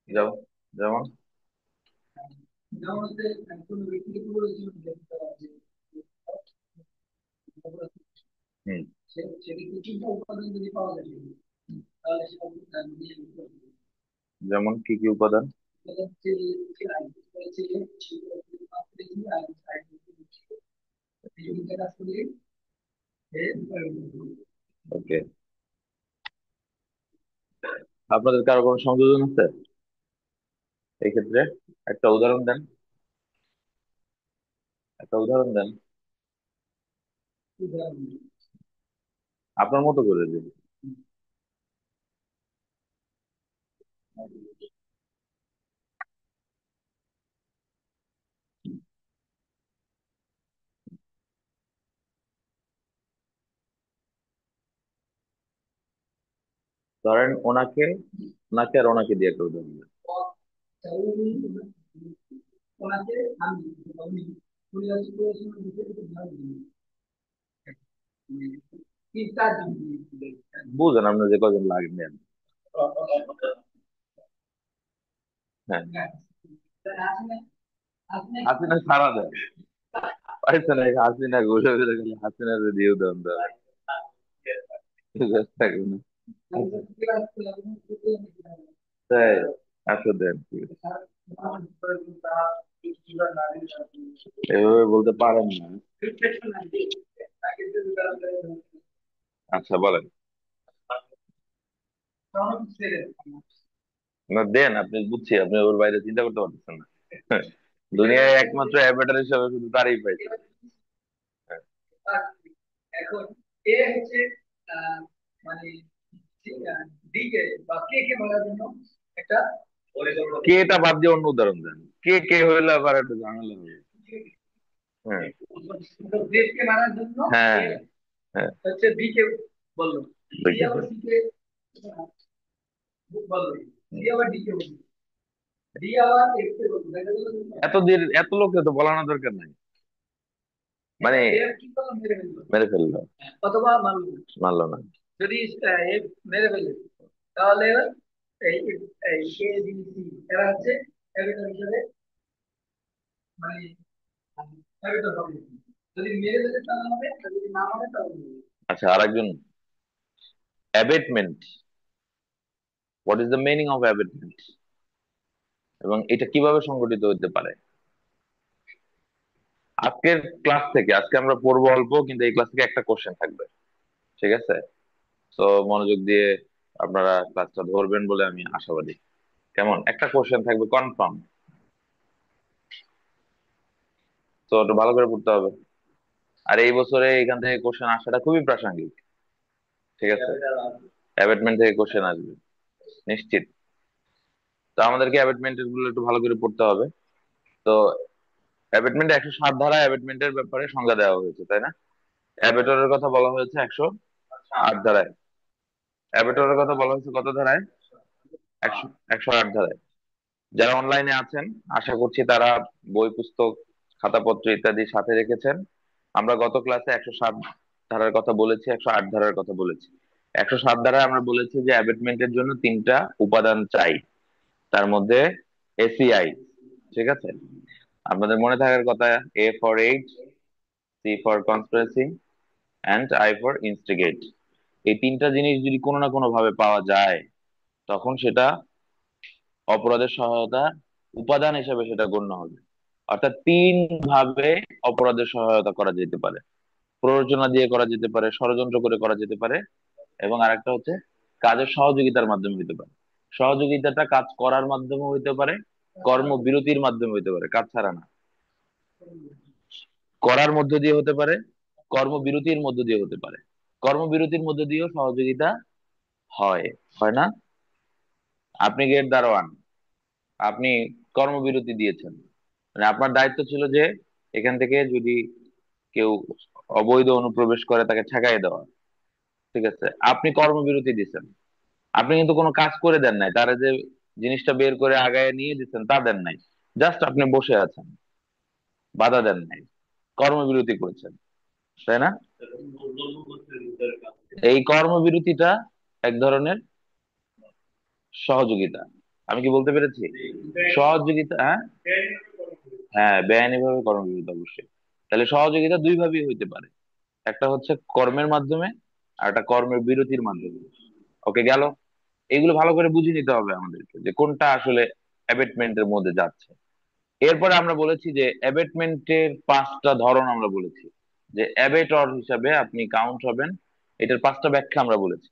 যেমন যেমন হুম হুম। যেমন কি কি উপাদান? ওকে, আপনাদের কারো কোনো সংযোজন আছে এই ক্ষেত্রে? একটা উদাহরণ দেন, একটা উদাহরণ দেন আপনার মতো করে দিন। ধরেন ওনাকে, ওনাকে আর ওনাকে দিয়ে একটা উদাহরণ দেন। বুঝেন আপনার যে কজন লাগবেন। হ্যাঁ, হাসিনা সারা দেয়, পাইছে না হাসিনা ঘুরে ফিরে গেলে হাসিনা দিয়ে উদাহরণ দেওয়া থাকবে না। তাই, আচ্ছা দেন, ঠিক আছে। এভাবে বলতে পারেন না। আচ্ছা বলেন। না দেন, আপনি বুঝছি আপনি ওর বাইরে চিন্তা করতে পারতেছেন না। দুনিয়ায় একমাত্র অ্যাভেটার হিসাবে শুধু তারই পাইছে। হ্যাঁ। কে এটা বাদ দিয়ে অন্য উদাহরণ দেন। কে কে হইলে আবার একটা ঝামেলা হবে। হ্যাঁ হ্যাঁ হ্যাঁ, দেখি। এত দের এত লোককে তো বলানোর দরকার নাই, মানে মেরে ফেললো, মারলো না। আচ্ছা আরেকজন, abetment, what is the meaning of abetment, এবং এটা কিভাবে সংগঠিত হতে পারে? আজকের ক্লাস থেকে, আজকে আমরা পড়বো অল্প, কিন্তু এই ক্লাস থেকে একটা কোশ্চেন থাকবে, ঠিক আছে? তো মনোযোগ দিয়ে আপনারা ক্লাসটা ধরবেন বলে আমি আশাবাদী। কেমন, একটা কোশ্চেন থাকবে কনফার্ম, তো একটু ভালো করে পড়তে হবে। আর এই বছরে এখান থেকে কোশ্চেন আসাটা খুবই প্রাসঙ্গিক, ঠিক আছে? অ্যাবেটমেন্ট থেকে কোশ্চেন আসবে নিশ্চিত। তো আমাদেরকে অ্যাবেটমেন্ট গুলো একটু ভালো করে পড়তে হবে। তো অ্যাবেটমেন্ট 107 ধারা অ্যাবেটমেন্টের ব্যাপারে সংজ্ঞা দেওয়া হয়েছে, তাই না? অ্যাবেটরের কথা বলা হয়েছে 108 ধারায়। অ্যাবেটরের কথা বলা হয়েছে কত ধারায়? 100 108 ধারায়। যারা অনলাইনে আছেন, আশা করছি তারা বই পুস্তক খাতাপত্র ইত্যাদি সাথে রেখেছেন। আমরা গত ক্লাসে 107 ধারার কথা বলেছি, 108 ধারার কথা বলেছি। 107 ধারায় আমরা বলেছি যে অ্যাবেটমেন্টের জন্য তিনটা উপাদান চাই, তার মধ্যে এসিআই, ঠিক আছে? আপনাদের মনে থাকার কথা, A for aid, C for conspiracy, and I for instigate. এই তিনটা জিনিস যদি কোনো না কোনো ভাবে পাওয়া যায়, তখন সেটা অপরাধের সহায়তা উপাদান হিসেবে সেটা গণ্য হবে। অর্থাৎ তিন ভাবে অপরাধের সহায়তা করা যেতে পারে: প্ররোচনা দিয়ে করা যেতে পারে, ষড়যন্ত্র করে করা যেতে পারে, এবং আরেকটা হচ্ছে কাজের সহযোগিতার মাধ্যমে হইতে পারে। সহযোগিতাটা কাজ করার মাধ্যমে হইতে পারে, কর্মবিরতির মাধ্যমে হইতে পারে, কাজ ছাড়া না। করার মধ্য দিয়ে হতে পারে, কর্মবিরতির মধ্য দিয়ে হতে পারে। কর্মবিরতির মধ্য দিয়েও সহযোগিতা হয়, হয় না? আপনি গেট দারোয়ান, আপনি কর্মবিরতি দিয়েছেন, মানে আপনার দায়িত্ব ছিল যে এখান থেকে যদি কেউ অবৈধ অনুপ্রবেশ করে তাকে ঠেকাই দেওয়া, ঠিক আছে? আপনি কর্মবিরতি দিচ্ছেন, আপনি কিন্তু কোনো কাজ করে দেন নাই, তারা যে জিনিসটা বের করে আগায় নিয়ে দিচ্ছেন তা দেন নাই, জাস্ট আপনি বসে আছেন, বাধা দেন নাই, কর্মবিরতি করেছেন, তাই না? এই কর্মবিরতিটা এক ধরনের সহযোগিতা। আমি কি বলতে পেরেছি? সহযোগিতা, হ্যাঁ। হ্যাঁ, বেআইনিভাবে কর্মবিরতি অবশ্যই। তাহলে সহযোগিতা দুই ভাবেই হইতে পারে, একটা হচ্ছে কর্মের মাধ্যমে, আর একটা কর্মের বিরতির মাধ্যমে। ওকে, গেল। এগুলো ভালো করে বুঝে নিতে হবে আমাদেরকে যে কোনটা আসলে অ্যাবেটমেন্টের মধ্যে যাচ্ছে। এরপরে আমরা বলেছি যে অ্যাবেটমেন্টের পাঁচটা ধরন আমরা বলেছি, যে অ্যাবেটর হিসাবে আপনি কাউন্ট হবেন। এটার পাঁচটা ব্যাখ্যা আমরা বলেছি।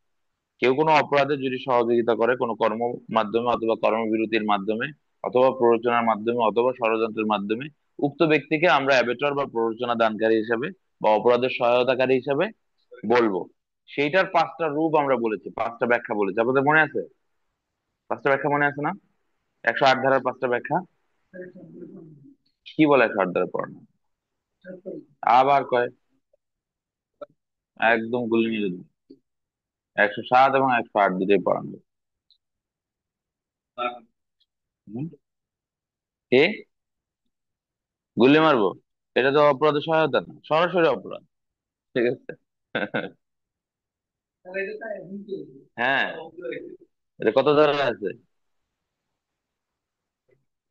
কেউ কোনো অপরাধে যদি সহযোগিতা করে কোনো কর্ম মাধ্যমে অথবা কর্মবিরতির মাধ্যমে অথবা প্ররোচনার মাধ্যমে অথবা ষড়যন্ত্রের মাধ্যমে, উক্ত ব্যক্তিকে আমরা অ্যাবেটর বা প্ররোচনা দানকারী হিসাবে বা অপরাধের সহায়তাকারী হিসাবে বলবো। সেইটার পাঁচটা রূপ আমরা বলেছি, পাঁচটা ব্যাখ্যা বলেছি। আপনাদের মনে আছে? পাঁচটা ব্যাখ্যা মনে আছে না? 108 ধারার পাঁচটা ব্যাখ্যা কি বলে? 108 ধারা পড়ানো আবার কয়, একদম গুলি নিয়ে দিল। 107 এবং 108 দুটোই পড়ানো। হুম? কে? গুলি মারবো? এটা তো অপরাধের সহায়তা না, সরাসরি অপরাধ। ঠিক আছে। হ্যাঁ, এটা কত ধারায় আছে?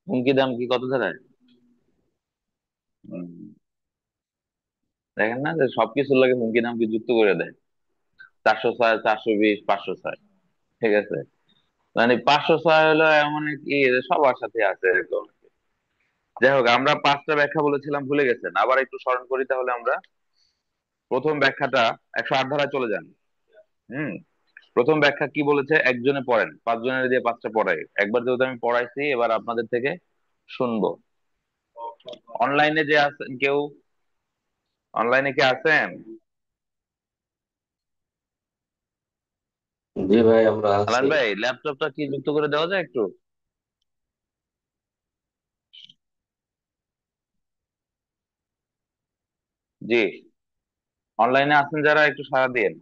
হুমকি দামকি কত ধারায়? হুম, দেখেন না যে সবকিছুর লাগে হুমকি দামকি যুক্ত করে দেয়। 406, 420, 506। ঠিক আছে। মানে 506 হলো এমন কি যে সবার সাথে আছে এরকম। যাই হোক, আমরা পাঁচটা ব্যাখ্যা বলেছিলাম, ভুলে গেছেন? আবার একটু স্মরণ করি তাহলে আমরা। প্রথম ব্যাখ্যাটা, 108 ধারায় চলে যান। হুম। প্রথম ব্যাখ্যা কি বলেছে? একজনে পড়েন, পাঁচজনের দিয়ে পাঁচটা পড়াই। একবার যেহেতু আমি পড়াইছি, এবার আপনাদের থেকে শুনবো। অনলাইনে যে আছেন কেউ, অনলাইনে কি আছেন? জি ভাই, আমরা আলান আছি। ভাই, ল্যাপটপটা কি যুক্ত করে দেওয়া যায় একটু? জি। অনলাইনে আছেন যারা, একটু সাড়া দিন।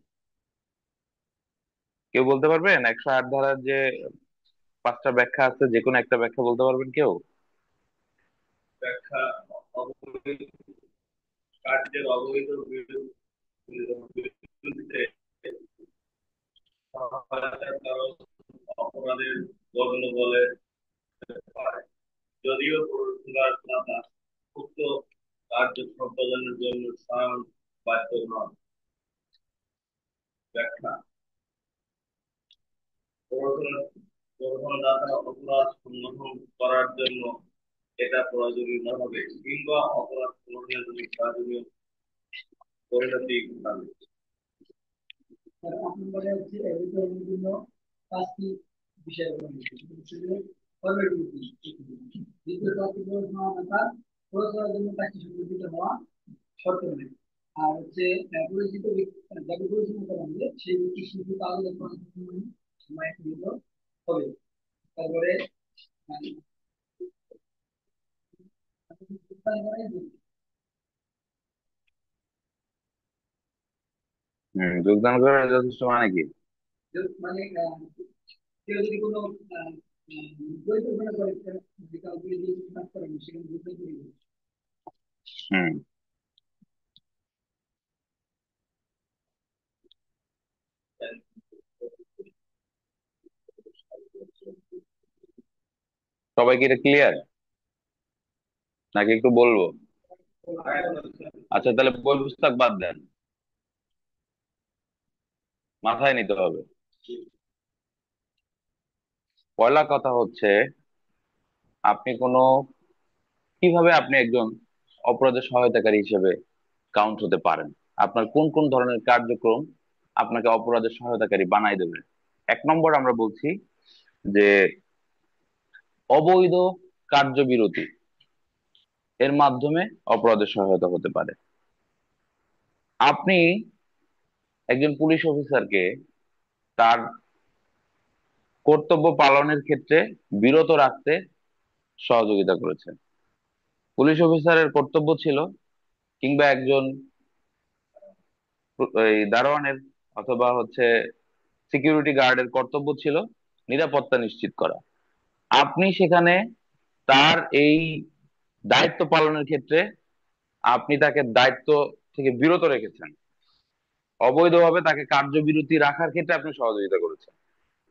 কেউ বলতে পারবেন 108 ধারার যে পাঁচটা ব্যাখ্যা আছে, যে কোনো একটা ব্যাখ্যা বলতে পারবেন কেউ? যোগদান করার যথেষ্ট মানে কি? হুম। সবাই কি এটা ক্লিয়ার, নাকি একটু বলবো? আচ্ছা, তাহলে বই পুস্তক বাদ দেন, মাথায় নিতে হবে। পয়লা কথা হচ্ছে, আপনি কোনো, কিভাবে আপনি একজন অপরাধের সহায়তাকারী হিসেবে কাউন্ট হতে পারেন? আপনার কোন কোন ধরনের কার্যক্রম আপনাকে অপরাধের সহায়তাকারী বানাই দেবে? এক নম্বর আমরা বলছি যে অবৈধ কার্যবিরতি, এর মাধ্যমে অপরাধের সহায়তা হতে পারে। আপনি একজন পুলিশ অফিসারকে তার কর্তব্য পালনের ক্ষেত্রে বিরত রাখতে সহযোগিতা করেছেন। পুলিশ অফিসারের কর্তব্য ছিল, কিংবা একজন এই দারোয়ানের অথবা হচ্ছে সিকিউরিটি গার্ডের কর্তব্য ছিল নিরাপত্তা নিশ্চিত করা। আপনি সেখানে তার এই দায়িত্ব পালনের ক্ষেত্রে আপনি তাকে দায়িত্ব থেকে বিরত রেখেছেন। অবৈধভাবে তাকে কার্যবিরতি রাখার ক্ষেত্রে আপনি সহযোগিতা করেছেন।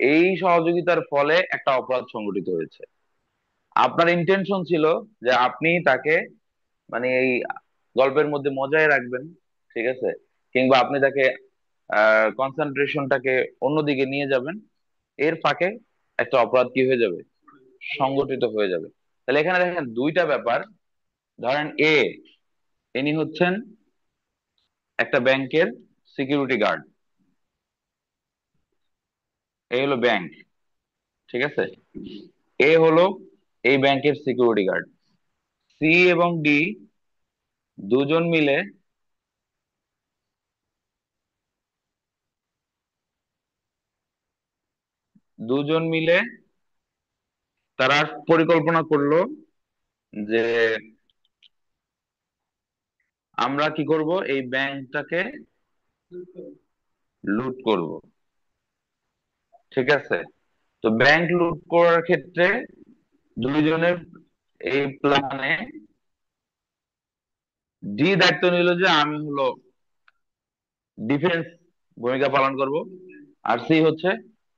এই সহযোগিতার ফলে একটা অপরাধ সংঘটিত হয়েছে। আপনার ইন্টেনশন ছিল যে আপনি তাকে মানে এই গল্পের মধ্যে মজায় রাখবেন, ঠিক আছে, কিংবা আপনি তাকে কনসেন্ট্রেশনটাকে অন্যদিকে নিয়ে যাবেন। এর ফাঁকে একটা অপরাধ কি হয়ে যাবে, সংগঠিত হয়ে যাবে। তাহলে এখানে দেখেন দুইটা ব্যাপার। ধরেন ইনি হচ্ছেন একটা ব্যাংকের সিকিউরিটি গার্ড, এ হলো ব্যাংক, ঠিক আছে। এ হলো এই ব্যাংকের সিকিউরিটি গার্ড। সি এবং ডি দুজন মিলে দুজন মিলে তারা পরিকল্পনা করলো যে আমরা কি করব, এই ব্যাংকটাকে লুট করব, ঠিক আছে। তো ব্যাংক লুট করার ক্ষেত্রে দুইজনের এই প্ল্যানে ডি দায়িত্ব নিল যে আমি হলো ডিফেন্স ভূমিকা পালন করব, আর সি হচ্ছে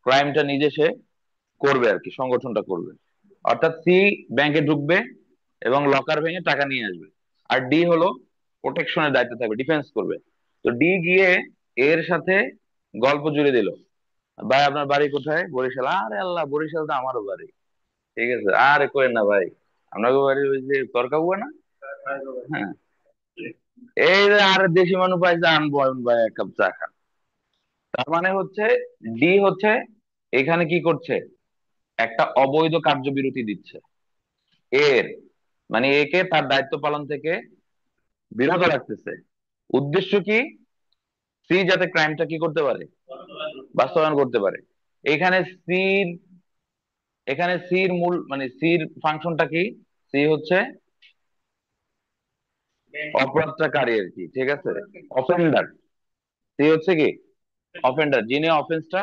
ক্রাইমটা নিজে সে করবে আর কি, সংগঠনটা করবে। অর্থাৎ সি ব্যাংকে ঢুকবে এবং লকার ভেঙে টাকা নিয়ে আসবে, আর ডি হলো প্রোটেকশনের দায়িত্ব থাকবে, ডিফেন্স করবে। তো ডি গিয়ে এর সাথে গল্প জুড়ে দিল, ভাই আপনার বাড়ি কোথায়, বরিশাল। আরে আল্লাহ, বরিশাল তো আমারও বাড়ি, ঠিক আছে। আরে কই না ভাই, আপনাকে বাড়ি ওই যে তরকাবুয়া না, হ্যাঁ, এই যে আরে দেশি মানুষ পাইছে, আনবো ভাই এক কাপ চা খান। তার মানে হচ্ছে ডি হচ্ছে এখানে কি করছে, একটা অবৈধ কার্যবিরতি দিচ্ছে এর, মানে একে তার দায়িত্ব পালন থেকে বিরত রাখতেছে। উদ্দেশ্য কি, সি যাতে ক্রাইমটা কি করতে পারে, বাস্তবায়ন করতে পারে। এখানে সির এখানে সির মূল মানে সির ফাংশনটা কি, সি হচ্ছে অপরাধটাকারী আর কি, ঠিক আছে, অফেন্ডার। সি হচ্ছে কি অফেন্ডার, যিনি অফেন্সটা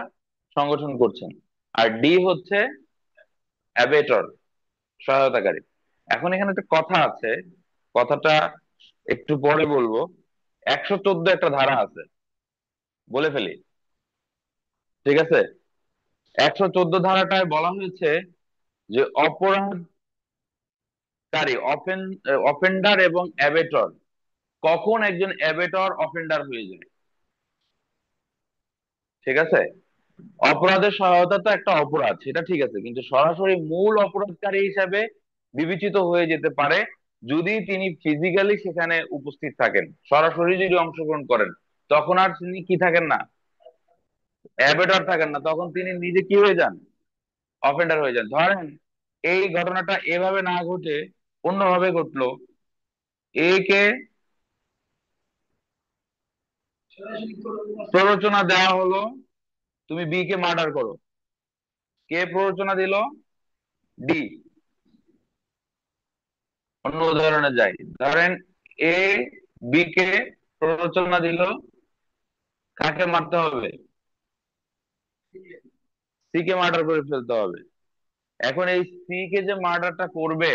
সংগঠন করছেন। আর ডি হচ্ছে অ্যাবেটর, সহায়তাকারী। এখন এখানে একটা কথা আছে, কথাটা একটু পরে বলবো। 114 একটা ধারা আছে, বলে ফেলি, ঠিক আছে। 114 ধারাটায় বলা হয়েছে যে অফেন্ডার এবং অ্যাবেটর, কখন একজন অ্যাবেটর অফেন্ডার হয়ে যায়, ঠিক আছে। অপরাধের সহায়তা তো একটা অপরাধ, সেটা ঠিক আছে, কিন্তু সরাসরি মূল অপরাধকারী হিসাবে বিবেচিত হয়ে যেতে পারে যদি তিনি ফিজিক্যালি সেখানে উপস্থিত থাকেন, সরাসরি যদি অংশগ্রহণ করেন। তখন আর তিনি কি থাকেন না, অ্যাবেটর থাকেন না, তখন তিনি নিজে কি হয়ে যান, অফেন্ডার হয়ে যান। ধরেন এই ঘটনাটা এভাবে না ঘটে অন্যভাবে ঘটলো। এ কে প্ররোচনা দেওয়া হলো তুমি বি কে মার্ডার করো। কে প্ররোচনা দিল, ডি। অন্য উদাহরণে যাই, ধরেন এ বি কে প্ররোচনা দিল কাকে মারতে হবে, সি কে মার্ডার করে ফেলতে হবে। এখন এই সি কে যে মার্ডারটা করবে,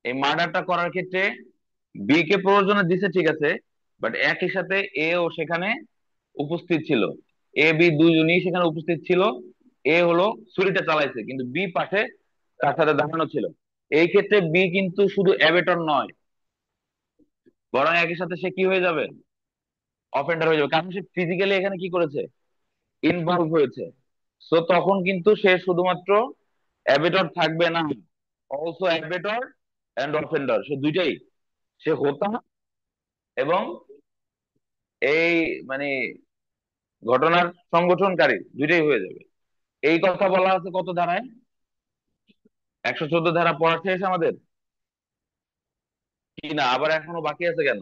এই মার্ডারটা করার ক্ষেত্রে বি কে প্ররোচনা দিছে, ঠিক আছে, বাট একই সাথে এ ও সেখানে উপস্থিত ছিল। এ বি দুজনই সেখানে উপস্থিত ছিল। এ হলো ছুরিটা চালাইছে, কিন্তু বি পাশে তার সাথে দাঁড়ানো ছিল। এই ক্ষেত্রে বি কিন্তু শুধু অ্যাবেটর নয়, বরং একই সাথে সে কি হয়ে যাবে, অফেন্ডার হয়ে যাবে, কারণ সে ফিজিক্যালি এখানে কি করেছে, ইনভলভ হয়েছে। সো তখন কিন্তু সে শুধুমাত্র অ্যাবেটর থাকবে না, অলসো অ্যাবেটর এন্ড অফেন্ডার, সে দুইটাই, সে হোতা এবং এই মানে ঘটনার সংগঠনকারী, দুইটাই হয়ে যাবে। এই কথা বলা আছে কত ধারায়, 114 ধারা পড়া শেষ আমাদের কি না, আবার এখনো বাকি আছে কেন?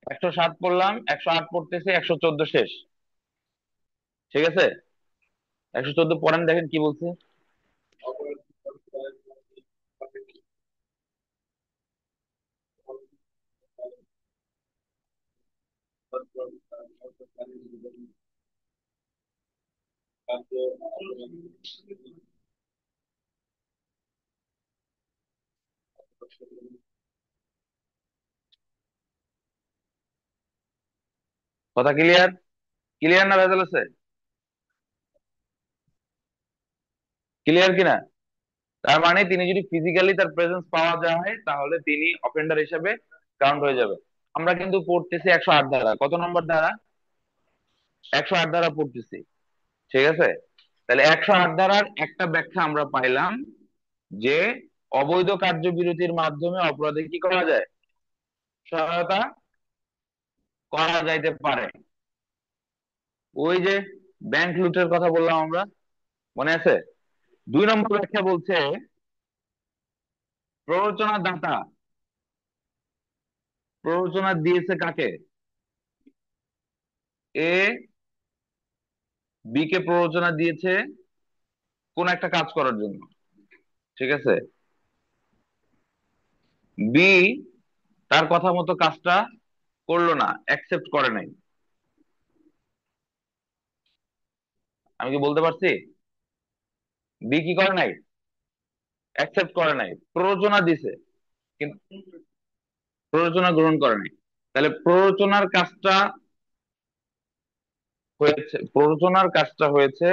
107 পড়লাম, 108 পড়তেছে, 114 শেষ, ঠিক আছে। 114 পড়েন, দেখেন কি বলছে। কথা ক্লিয়ার? ক্লিয়ার না ভেজাল আছে? ক্লিয়ার কিনা? তার মানে তিনি যদি ফিজিক্যালি তার প্রেজেন্স পাওয়া যায় তাহলে তিনি অফেন্ডার হিসেবে কাউন্ট হয়ে যাবে। আমরা কিন্তু পড়তেছি 108 ধারা, কত নম্বর ধারা? 108 ধারা পড়তেছি, ঠিক আছে? তাহলে 108 ধারার একটা ব্যাখ্যা আমরা পাইলাম যে অবৈধ কার্যবিরতির মাধ্যমে অপরাধে কি করা যায়? সহায়তা করা যাইতে পারে। ওই যে ব্যাংক লুটের কথা বললাম আমরা, মনে আছে? 2 নম্বর ব্যাখ্যা বলছে প্ররোচনা দাতা প্ররোচনা দিয়েছে কাকে? এ বি কে প্ররোচনা দিয়েছে কোন একটা কাজ করার জন্য, ঠিক আছে? বি তার কথা মতো কাজটা করলো না, অ্যাকসেপ্ট করে নাই। আমি কি বলতে পারছি? বি কি করে নাই? অ্যাকসেপ্ট করে নাই, প্ররোচনা দিছে কিন্তু প্ররোচনা গ্রহণ করে নাই। তাহলে প্ররোচনার কাজটা হয়েছে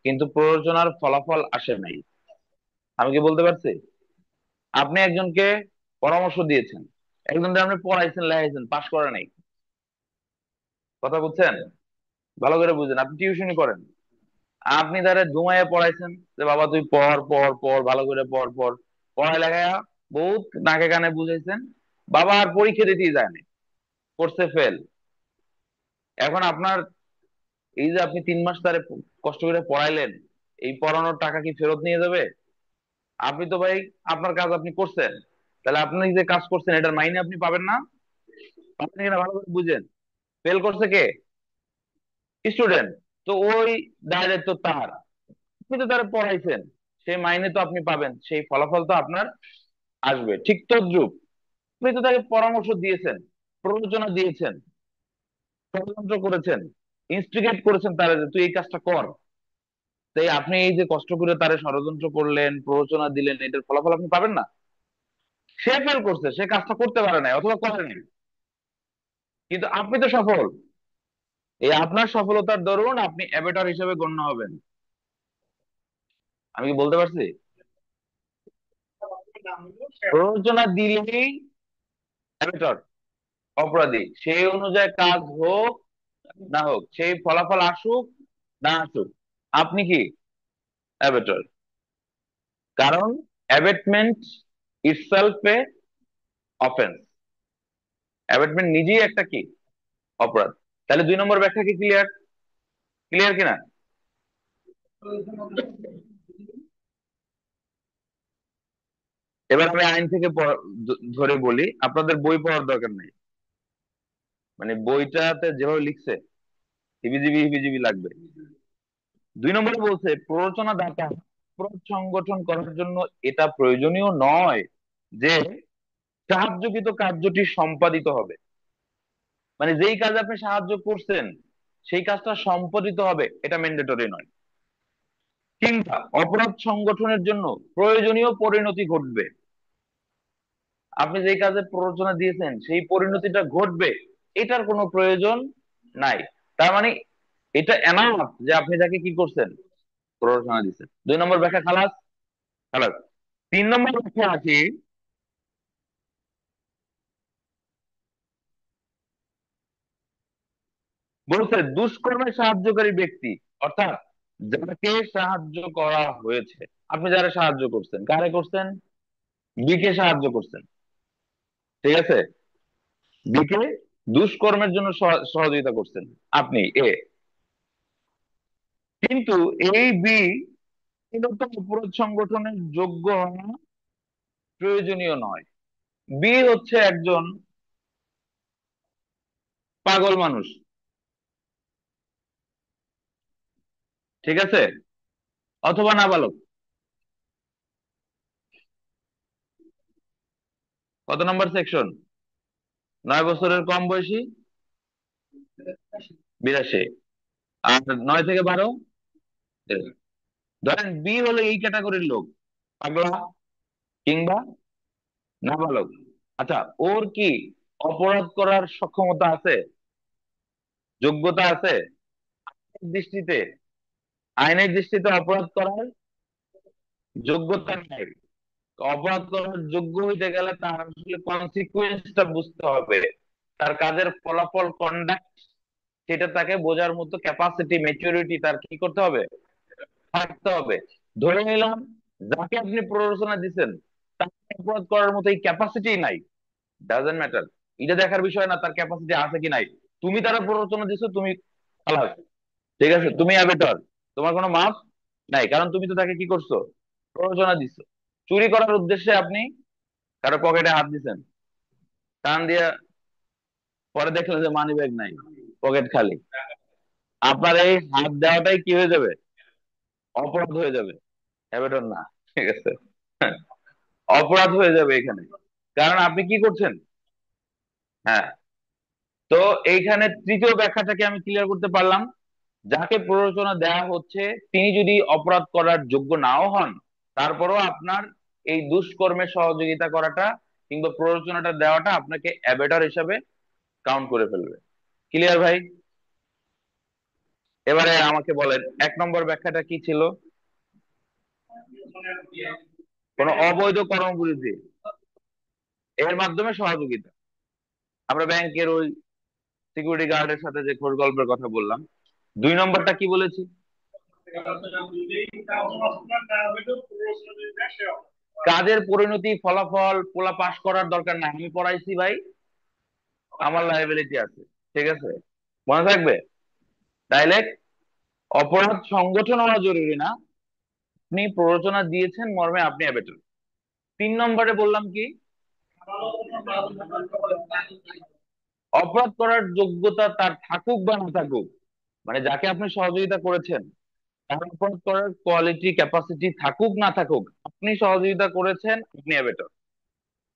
কিন্তু প্ররোচনার ফলাফল আসে নাই। আমি কি বলতে পারছি? আপনি একজনকে পরামর্শ দিয়েছেন, একজনকে আপনি পড়াইছেন, লেখাইছেন, পাশ করে নাই। কথা বুঝছেন? ভালো করে বুঝেন, আপনি টিউশনই করেন। আপনি তারে ঘুমাইয়া পড়াইছেন যে বাবা তুই পড় পড় পড়, ভালো করে পড় পড়, পড়ায় লেখায়া বহুত নাকে কানে বুঝাইছেন, বাবা আর পরীক্ষা দিতেই যায় না, করছে ফেল। এখন আপনার এই যে আপনি 3 মাস তারে কষ্ট করে পড়াইলেন, এই পড়ানোর টাকা কি ফেরত নিয়ে যাবে? আপনি তো ভাই আপনার কাজ আপনি করছেন, তাহলে আপনি যে কাজ করছেন এটার মাইনে আপনি পাবেন না? পাবেন কিনা ভালো করে বুঝেন। ফেল করছে কে? স্টুডেন্ট। তো ওই দায় তো তার, আপনি তো তারা পড়াইছেন, সেই মাইনে তো আপনি পাবেন, সেই ফলাফল তো আপনার আসবে। ঠিক তদ্রুপ আপনি তো তাকে পরামর্শ দিয়েছেন, প্ররোচনা দিয়েছেন, ষড়যন্ত্র করেছেন, ইনস্টিগেট করেছেন তারা যে তুই এই কাজটা কর। তাই আপনি এই যে কষ্ট করে তারে ষড়যন্ত্র করলেন, প্ররোচনা দিলেন, এটার ফলাফল আপনি পাবেন না। সে ফেল করছে, সে কাজটা করতে পারে নাই অথবা করে নাই, কিন্তু আপনি তো সফল। এই আপনার সফলতার দরুন আপনি অ্যাবেটর হিসেবে গণ্য হবেন। আমি কি বলতে পারছি? প্ররোচনা দিলেই অ্যাবেটর, অপরাধী, সেই অনুযায়ী কাজ হোক না হোক, সেই ফলাফল আসুক না আসুক, আপনি কি অ্যাবেটর। কারণ অ্যাবেটমেন্ট ইটসেলফ এ অফেন্স, অ্যাবেটমেন্ট নিজেই একটা কি অপরাধ। তাহলে 2 নম্বর ব্যাখ্যা কি ক্লিয়ার? ক্লিয়ার কিনা? এবার আমি আইন থেকে ধরে বলি, আপনাদের বই পড়ার দরকার নেই, মানে বইটাতে যেভাবে লিখছে হিবিজিবি হিবিজিবি লাগবে। 2 নম্বরে বলছে প্ররোচনা দাতা অপরাধ সংগঠন করার জন্য এটা প্রয়োজনীয় নয় যে সাহায্যকৃত কার্যটি সম্পাদিত হবে। মানে যেই কাজ আপনি সাহায্য করছেন সেই কাজটা সম্পাদিত হবে এটা ম্যান্ডেটরি নয়, কিংবা অপরাধ সংগঠনের জন্য প্রয়োজনীয় পরিণতি ঘটবে। আপনি যেই কাজে প্ররোচনা দিয়েছেন সেই পরিণতিটা ঘটবে, এটার কোনো প্রয়োজন নাই। তার মানে এটা এনাফ যে আপনি তাকে কি করছেন, প্ররোচনা দিচ্ছেন। 2 নম্বর ব্যাখ্যা খালাস। খালাস। 3 নম্বর ব্যাখ্যা আছে, বলছে দুষ্কর্মে সাহায্যকারী ব্যক্তি, অর্থাৎ যাকে সাহায্য করা হয়েছে, আপনি যারা সাহায্য করছেন, কারে করছেন? বিকে সাহায্য করছেন, ঠিক আছে? বিকে দুষ্কর্মের জন্য সহযোগিতা করছেন আপনি, এ। কিন্তু এই বি মূলত অপরাধ সংগঠনের যোগ্য হওয়া প্রয়োজনীয় নয়। বি হচ্ছে একজন পাগল মানুষ, ঠিক আছে? অথবা নাবালক। কত নম্বর সেকশন? 9 বছরের কম বয়সী, 82। আর 9 থেকে 12, ধরেন বি হলো এই ক্যাটাগরির লোক, পাগলা কিংবা নাবালক। আচ্ছা, ওর কি অপরাধ করার সক্ষমতা আছে? যোগ্যতা আছে দৃষ্টিতে, আইনের দৃষ্টিতে অপরাধ করার যোগ্যতা নেই। অপরাধ করার যোগ্য হইতে গেলে তার আসলে কনসিকুয়েন্সটা বুঝতে হবে, তার কাজের ফলাফল কন্ডাক্ট, সেটা তাকে বোঝার মতো ক্যাপাসিটি ম্যাচুরিটি তার কি করতে হবে, থাকতে হবে। ধরে নিলাম যাকে আপনি প্ররোচনা দিচ্ছেন তার অপরাধ করার মতো এই ক্যাপাসিটি নাই, ডাজেন্ট ম্যাটার, এটা দেখার বিষয় না তার ক্যাপাসিটি আছে কি নাই। তুমি তারা প্ররোচনা দিছো, তুমি খালাস, ঠিক আছে, তুমি অ্যাবেটর, তোমার কোনো মাপ নাই, কারণ তুমি তো তাকে কি করছো, প্ররোচনা দিছো। চুরি করার উদ্দেশ্যে আপনি কারো পকেটে হাত দিছেন, টান দিয়ে পরে দেখলেন যে মানি ব্যাগ নাই, পকেট খালি, আপনার এই হাত দেওয়াটাই কি হয়ে যাবে, অপরাধ হয়ে যাবে, অ্যাবেটর না, ঠিক আছে, অপরাধ হয়ে যাবে এখানে, কারণ আপনি কি করছেন। হ্যাঁ, তো এইখানে তৃতীয় ব্যাখ্যাটাকে আমি ক্লিয়ার করতে পারলাম, যাকে প্ররোচনা দেওয়া হচ্ছে তিনি যদি অপরাধ করার যোগ্য নাও হন, তারপরও আপনার এই দুষ্কর্মে সহযোগিতা করাটা কিংবা প্ররোচনাটা দেওয়াটা আপনাকে অ্যাবেটর হিসাবে কাউন্ট করে ফেলবে। ক্লিয়ার ভাই? এবারে আমাকে বলেন 1 নম্বর ব্যাখ্যাটা কি ছিল। কোন অবৈধ কর্মবিরতি এর মাধ্যমে সহযোগিতা, আমরা ব্যাংকের ওই সিকিউরিটি গার্ডের সাথে যে খোঁজ গল্পের কথা বললাম। 2 নম্বরটা কি বলেছি, কাজের পরিণতি ফলাফল পোলা পাশ করার দরকার নাই, আমি পড়াইছি ভাই, আমার লাইবিলিটি আছে, ঠিক আছে, মনে থাকবে। তাইলে অপরাধ সংগঠন হওয়া জরুরি না, আপনি প্ররোচনা দিয়েছেন মর্মে আপনি অ্যাবেটর। 3 নম্বরে বললাম কি, অপরাধ করার যোগ্যতা তার থাকুক বা না থাকুক, মানে যাকে আপনি সহযোগিতা করেছেন তার অপরাধ করার কোয়ালিটি ক্যাপাসিটি থাকুক না থাকুক, আপনি সহযোগিতা করেছেন, আপনি অ্যাবেটর।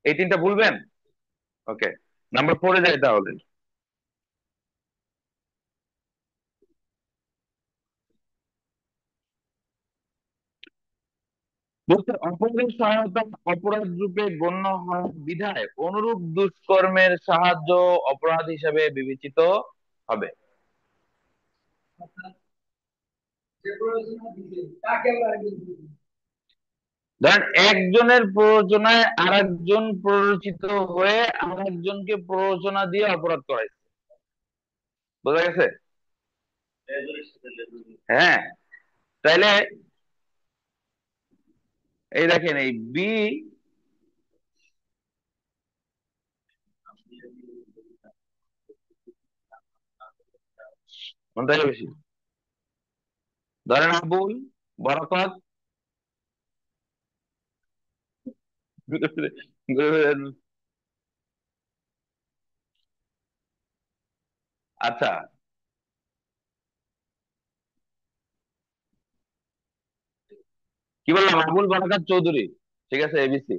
এই 3টা ভুলবেন। ওকে, নাম্বার 4-এ যাই তাহলে। বলতে অপরাধের সহায়তা অপরাধ রূপে গণ্য হয় বিধায় অনুরূপ দুষ্কর্মের সাহায্য অপরাধ হিসাবে বিবেচিত হবে। ধরেন একজনের প্ররোচনায় আরেকজন প্ররোচিত হয়ে আরেকজনকে প্ররোচনা দিয়ে অপরাধ করাইছে, বোঝা গেছে। হ্যাঁ, তাইলে এই দেখেন এই বি, কোনটা বেশি, ধরেন আবুল বরকত, ঘুরে ফিরে ঘুরে ফিরে- আচ্ছা, কি বললাম, আবুল বরকত চৌধুরী, ঠিক আছে, এবিসি,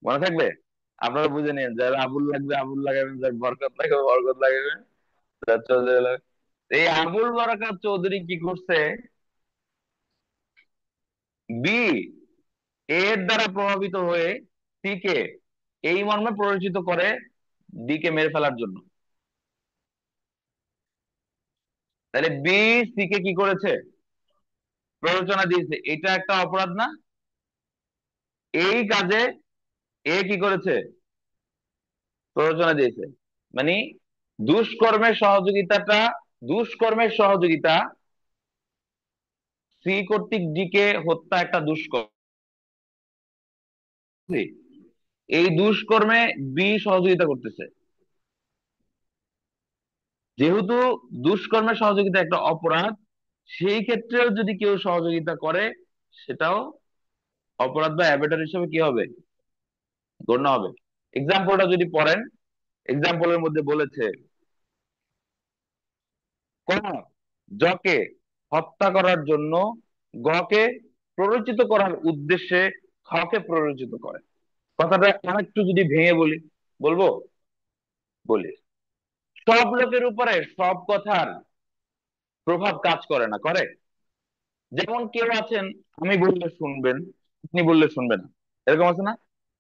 মনে থাকবে। আপনারা বুঝে নিন, যার আবুল লাগবে আবুল লাগাবেন, যার বরকত লাগবে বরকত লাগাবেন, যার চৌধুরী লাগবে। এই আবুল বরকত চৌধুরী কি করছে, বি এর দ্বারা প্রভাবিত হয়ে সি কে এই মর্মে প্ররোচিত করে ডি কে মেরে ফেলার জন্য। তাহলে বি সি কে কি করেছে, প্ররোচনা দিয়েছে, এটা একটা অপরাধ না। এই কাজে এ কি করেছে, প্ররোচনা দিয়েছে, মানে দুষ্কর্মের সহযোগিতাটা, দুষ্কর্মের সহযোগিতা, সি কর্তৃক ডি কে হত্যা একটা দুষ্কর্ম, এই দুষ্কর্মে বি সহযোগিতা করতেছে। যেহেতু দুষ্কর্মের সহযোগিতা একটা অপরাধ, সেই ক্ষেত্রেও যদি কেউ সহযোগিতা করে সেটাও অপরাধ বা অ্যাবেটর হিসেবে কি হবে, গণ্য হবে। এক্সাম্পলটা যদি পড়েন, এক্সাম্পলের মধ্যে বলেছে ক জকে হত্যা করার জন্য গকে প্ররোচিত করার উদ্দেশ্যে খকে প্ররোচিত করে। কথাটা আরেকটু যদি ভেঙে বলি, বলবো, বলি, সব লোকের উপরে সব কথার প্রভাব কাজ করে না, করে। যেমন কেউ আছেন আমি বললে শুনবেন, আপনি বললে শুনবেন না, এরকম আছে না।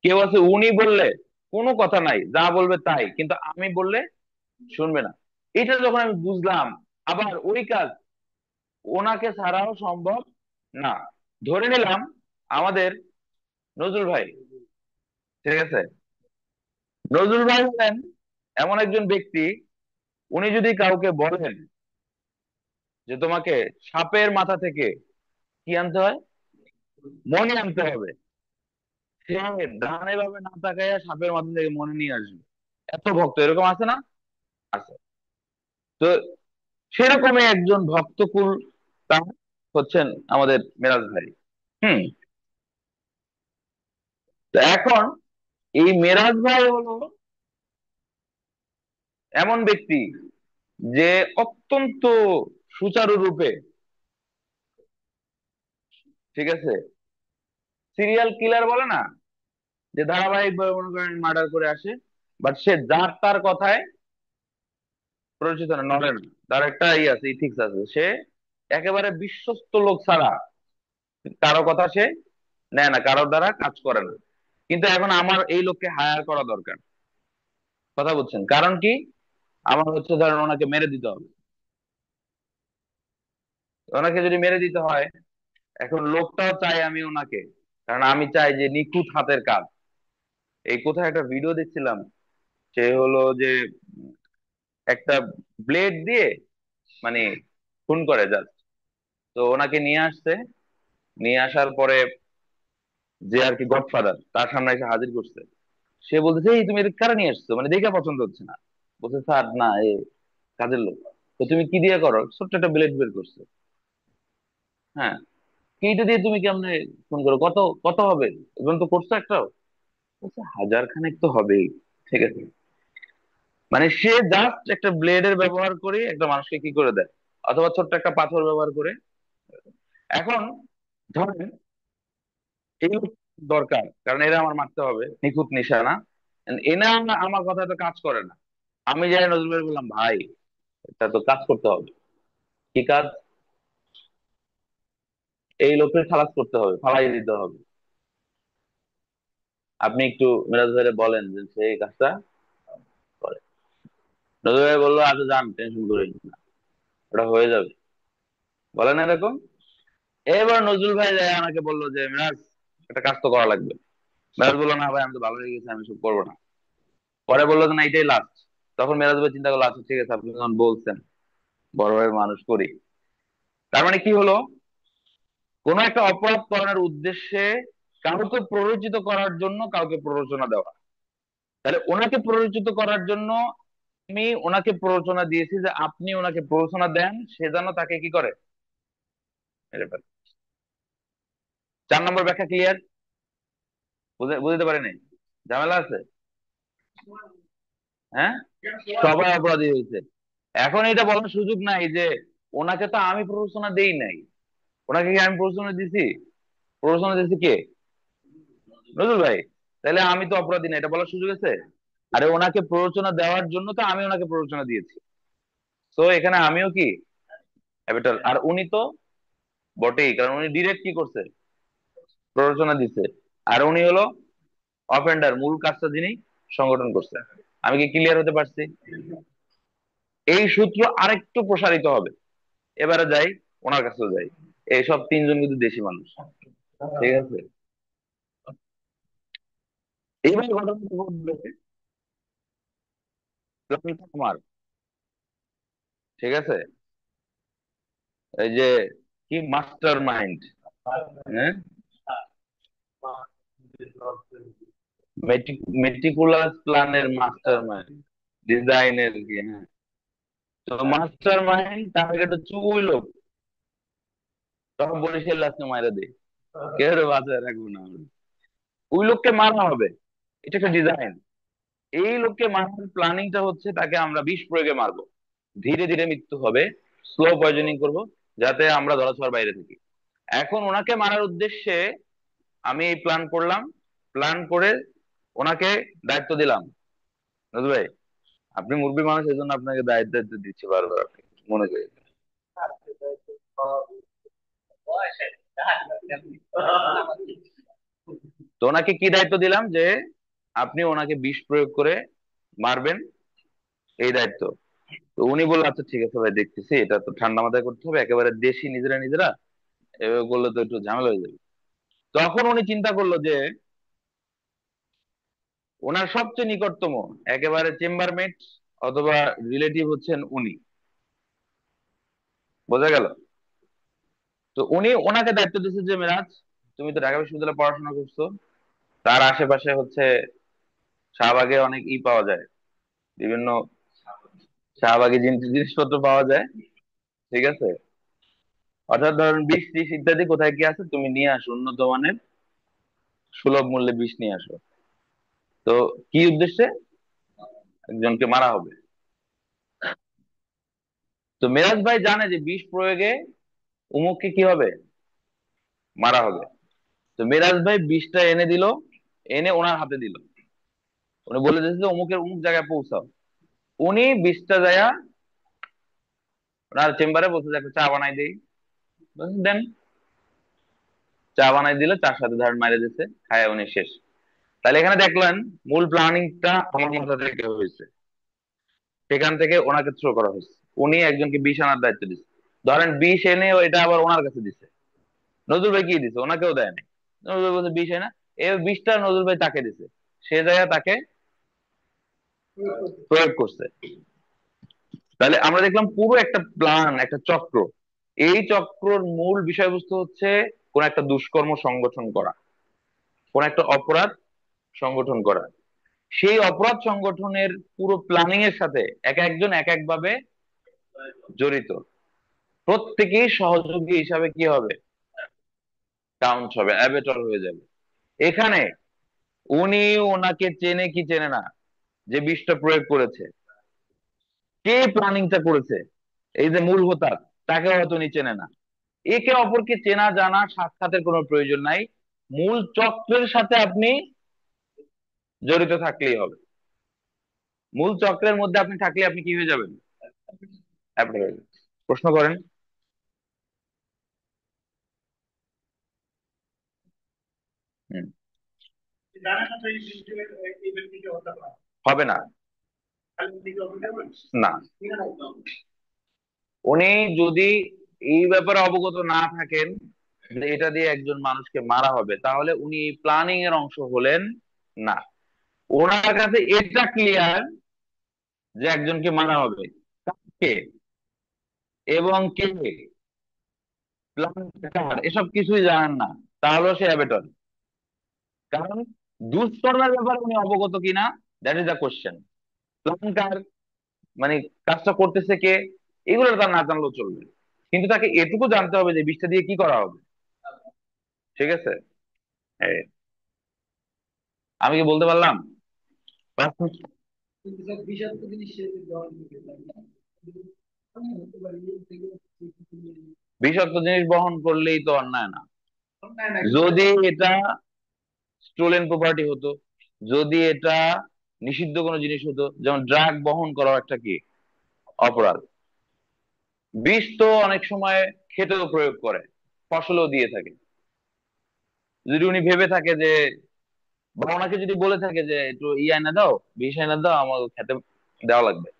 কেউ আছে উনি বললে কোনো কথা নাই, যা বলবে তাই, কিন্তু আমি বললে শুনবে না। এটা যখন আমি বুঝলাম, আবার ওই কাজ ওনাকে ছাড়াও সম্ভব না। ধরে নিলাম আমাদের নজরুল ভাই, ঠিক আছে, নজরুল ভাই হলেন এমন একজন ব্যক্তি, উনি যদি কাউকে বলেন যে তোমাকে সাপের মাথা থেকে কি আনতে হয়, মণি আনতে হবে, সে ডানে ভাবে না তাকাইয়া সাপের মাথা থেকে মণি নিয়ে আসবে। এত ভক্ত এরকম আছে না? আছে। তো সেরকমই একজন ভক্তকুল তার হচ্ছেন আমাদের মেরাজ ভাই। হুম। তো এখন এই মেরাজ ভাই হলো এমন ব্যক্তি যে অত্যন্ত সুচারুরূপে, ঠিক আছে, সিরিয়াল কিলার বলে না, যে ধারাবাহিক ভাবে মনে করেন মার্ডার করে আসে, বাট সে যার তার কথায় প্ররোচিত না, নড়ে না। তার একটা আছে, ইথিক্স আছে। সে একেবারে বিশ্বস্ত লোক ছাড়া কারো কথা সে নেয় না, কারোর দ্বারা কাজ করে না। কিন্তু এখন আমার এই লোককে হায়ার করা দরকার। কথা বুঝছেন? কারণ কি, আমার হচ্ছে ধরেন ওনাকে মেরে দিতে হবে। ওনাকে যদি মেরে দিতে হয়, এখন লোকটাও চাই আমি ওনাকে, কারণ আমি চাই যে নিখুঁত হাতের কাজ। এই কোথায় একটা ভিডিও দেখছিলাম, সে হলো যে একটা ব্লেড দিয়ে মানে খুন করে জাস্ট। তো ওনাকে নিয়ে আসছে, নিয়ে আসার পরে যে আর কি গডফাদার তার সামনে এসে হাজির করছে। সে বলতেছে, এই তুমি এটা কারা নিয়ে আসছো, মানে দেখে পছন্দ হচ্ছে না। বলছে, স্যার না, এ কাজের লোক। তো তুমি কি দিয়ে করো? ছোট্ট একটা ব্লেড বের করছে। হ্যাঁ, এইটা দিয়ে তুমি কেমনে ফোন করো? কত কত হবে? এবং তো করছো একটাও? বলছে, হাজার খানেক তো হবেই। ঠিক আছে, মানে সে জাস্ট একটা ব্লেডের ব্যবহার করে একটা মানুষকে কি করে দেয়, অথবা ছোট্ট একটা পাথর ব্যবহার করে। এখন ধরেন এই লোক দরকার, কারণ এরা আমার মারতে হবে, নিখুঁত নিশানা। এনা আমার কথা তো কাজ করে না। আমি যাই নজরুল ভাই বললাম, ভাই এটা তো কাজ করতে হবে। কি কাজ? এই লোককে খালাস করতে হবে, ফালাই দিতে হবে। আপনি একটু মিরাজ ভাইরে বলেন যে সে এই কাজটা করে। নজরুল ভাই বললো, আচ্ছা যান, টেনশন করেন না, ওটা হয়ে যাবে। বলেন এরকম। এবার নজরুল ভাই যায় আমাকে বললো যে মিরাজ, একটা কাজ তো করা লাগবে। মিরাজ বললো, না ভাই আমি তো ভালো হয়ে গেছি, আমি সব করবো না। পরে বললো যে না, এটাই লাস্ট। তখন মিরাজ ভাই চিন্তা করলো, আচ্ছা ঠিক আছে, আপনি যখন বলছেন, বড় ভাইয়ের মানুষ করি। তার মানে কি হলো, কোন একটা অপরাধ করার উদ্দেশ্যে কাউকে প্ররোচিত করার জন্য কাউকে প্ররোচনা দেওয়া। তাহলে ওনাকে প্ররোচিত করার জন্য আমি ওনাকে প্ররোচনা দিয়েছি, যে আপনি ওনাকে প্ররোচনা দেন, সে যেন তাকে কি করে, মেরে ফেলে। 4 নম্বর ব্যাখ্যা ক্লিয়ার? বুঝতে পারেনি? ঝামেলা আছে? হ্যাঁ, সবাই অপরাধী হয়েছে। এখন এটা বলার সুযোগ নাই যে ওনাকে তো আমি প্ররোচনা দেই নাই। ওনাকে কি আমি প্ররোচনা দিছি? প্ররোচনা দিয়েছে কে? নজরুল ভাই। তাহলে আমি তো অপরাধী না, এটা বলার সুযোগ আছে? আরে ওনাকে প্ররোচনা দেওয়ার জন্য তো আমি ওনাকে প্ররোচনা দিয়েছি। তো এখানে আমিও কি হ্যাবিটাল, আর উনি তো বটেই, কারণ উনি ডিরেক্ট কি করছে, প্ররোচনা দিচ্ছে। আর উনি হলো অফেন্ডার, মূল কাজটা যিনি সংগঠন করছে। আমি কি ক্লিয়ার হতে পারছি? এই সূত্র আরেকটু প্রসারিত হবে। এবারে যাই, ওনার কাছেও যাই। এই সব তিনজন কিন্তু দেশি মানুষ, ঠিক আছে। এইবার ঘটনাটা ঘটবে, প্ল্যানটা আমার, ঠিক আছে। এই যে কি মাস্টার মাইন্ড, হ্যাঁ, মেটিকুলাস প্ল্যানের মাস্টার মাইন্ড, ডিজাইনের কি, হ্যাঁ। তো মাস্টার মাইন্ড টার্গেট হচ্ছে ওই লোক, তখন বরিশাল লাস্টে মাইরা দেয়, কেউ রে বাঁচায় রাখবো না আমরা। ওই লোককে মারা হবে, এটা একটা ডিজাইন। এই লোককে মারার প্ল্যানিংটা হচ্ছে তাকে আমরা বিষ প্রয়োগে মারবো, ধীরে ধীরে মৃত্যু হবে, স্লো পয়জনিং করব, যাতে আমরা ধরাছোঁয়ার বাইরে থাকি। এখন ওনাকে মারার উদ্দেশ্যে আমি এই প্ল্যান করলাম। প্ল্যান করে ওনাকে দায়িত্ব দিলাম, বুঝলে ভাই, আপনি মুরব্বী মানুষ, এই জন্য আপনাকে দায়িত্ব দায়িত্ব দিচ্ছি বারবার, আপনি মনে করি। তো ওনাকে কি দায়িত্ব দিলাম, যে আপনি ওনাকে বিষ প্রয়োগ করে মারবেন, এই দায়িত্ব। তো উনি বললো আচ্ছা ঠিক আছে ভাই, দেখতেছি, এটা তো ঠান্ডা মাথায় করতে হবে, একেবারে দেশি নিজেরা নিজেরা এভাবে করলে তো একটু ঝামেলা হয়ে যাবে। তখন উনি চিন্তা করলো যে ওনার সবচেয়ে নিকটতম একেবারে চেম্বারমেট অথবা রিলেটিভ হচ্ছেন উনি। বোঝা গেল? তো উনি ওনাকে দায়িত্ব দিচ্ছে যে মিরাজ, তুমি তো ঢাকা বিশ্ববিদ্যালয়ে পড়াশোনা করছো, তার আশেপাশে হচ্ছে শাহবাগে অনেক পাওয়া যায়, বিভিন্ন শাহবাগী জিনিসপত্র পাওয়া যায়, ঠিক আছে? অর্থাৎ ধরুন বিষ টিস ইত্যাদি কোথায় কি আছে তুমি নিয়ে আসো, উন্নত মানের সুলভ মূল্যে বিষ নিয়ে আসো। তো কি উদ্দেশ্যে? একজনকে মারা হবে। তো মেরাজ ভাই জানে যে বিষ প্রয়োগে উমুককে কি হবে, মারা হবে। তো মেরাজ ভাই বিষটা এনে দিল, এনে ওনার হাতে দিল। উনি বলে দিয়েছে যে অমুকের অমুক জায়গায় পৌঁছাও। উনি বিষটা যায়া ওনার চেম্বারে বসে যে একটা চা বানাই দেই, দেন চা বানাই দিলে, চার সাথে ধরেন মাইরে দিচ্ছে, খায় উনি শেষ। তাহলে এখানে দেখলেন মূল প্ল্যানিংটা আমার মাথা থেকে হয়েছে, সেখান থেকে ওনাকে থ্রো করা হয়েছে। উনি একজনকে বিষ আনার দায়িত্ব দিচ্ছে, ধরেন বিষ এনে এটা আবার ওনার কাছে দিচ্ছে। নজরুল ভাই কি দিছে, ওনাকেও দেয় না। নজরুল ভাই বলছে বিষ এনে, এই বিষটা নজরুল ভাই তাকে দিছে, সে জায়গায় তাকে প্রয়োগ করছে। তাহলে আমরা দেখলাম পুরো একটা প্ল্যান, একটা চক্র। এই চক্রর মূল বিষয়বস্তু হচ্ছে কোন একটা দুষ্কর্ম সংগঠন করা, কোন একটা অপরাধ সংগঠন করা। সেই অপরাধ সংগঠনের পুরো প্ল্যানিং এর সাথে এক একজন এক এক ভাবে জড়িত, প্রত্যেকেই সহযোগী হিসাবে কি হবে, কাউন্ট হবে, অ্যাবেটর হয়ে যাবে। এখানে উনি ওনাকে চেনে কি চেনে না, যে বিষটা প্রয়োগ করেছে, কে প্ল্যানিংটা করেছে, এই যে মূল হোতা, তাকে হয়তো উনি চেনে না। একে অপরকে চেনা জানা সাক্ষাতের কোনো প্রয়োজন নাই, মূল চক্রের সাথে আপনি জড়িত থাকলেই হবে। মূল চক্রের মধ্যে আপনি থাকলে আপনি কি হয়ে যাবেন, অ্যাবেটর হয়ে যাবেন। প্রশ্ন করেন। হুম। হবে না। না, উনি যদি এই ব্যাপারে অবগত না থাকেন যে এটা দিয়ে একজন মানুষকে মারা হবে, তাহলে উনি এই প্ল্যানিং এর অংশ হলেন না। ওনার কাছে এটা ক্লিয়ার যে একজনকে মারা হবে, কে এবং কে, প্ল্যান কার, এসব কিছুই জানেন না, তাহলেও সে অ্যাবেটর। কারণ দুষ্কর্মের ব্যাপারে উনি অবগত কিনা, that is the question. Plan কার, মানে কাজটা করতেছে কে, এগুলো তার না জানলেও চলবে, কিন্তু তাকে এটুকু জানতে হবে যে বিষটা দিয়ে কি করা হবে। ঠিক আছে? এই, আমি কি বলতে পারলাম? বিষাক্ত জিনিস বহন করলেই তো অন্যায় না। যদি এটা স্টোলেন প্রপার্টি হতো, যদি এটা নিষিদ্ধ কোনো জিনিস হতো, যেমন ড্রাগ বহন করা একটা কি অপরাধ। বিষ তো অনেক সময় খেতেও প্রয়োগ করে, ফসলেও দিয়ে থাকে। যদি উনি ভেবে থাকে যে, বা ওনাকে যদি বলে থাকে যে একটু এনে দাও, বিষ এনে দাও, আমার খেতে দেওয়া লাগবে,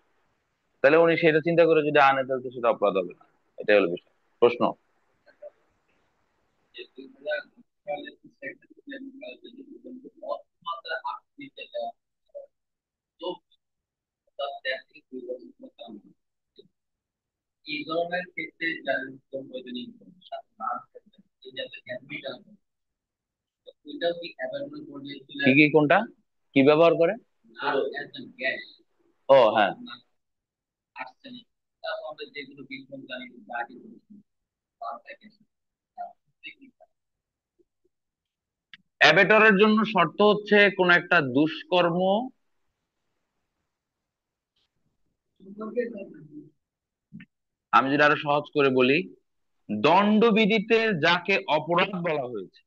তাহলে উনি সেটা চিন্তা করে যদি আনে, তাহলে তো সেটা অপরাধ হবে না। এটাই হলো বিষয়। প্রশ্ন। কি কি কোনটা, কি ব্যবহার করে? ও হ্যাঁ। অ্যাবেটরের জন্য শর্ত হচ্ছে কোন একটা দুষ্কর্ম, আমি যদি আরো সহজ করে বলি, দণ্ডবিধিতে যাকে অপরাধ বলা হয়েছে,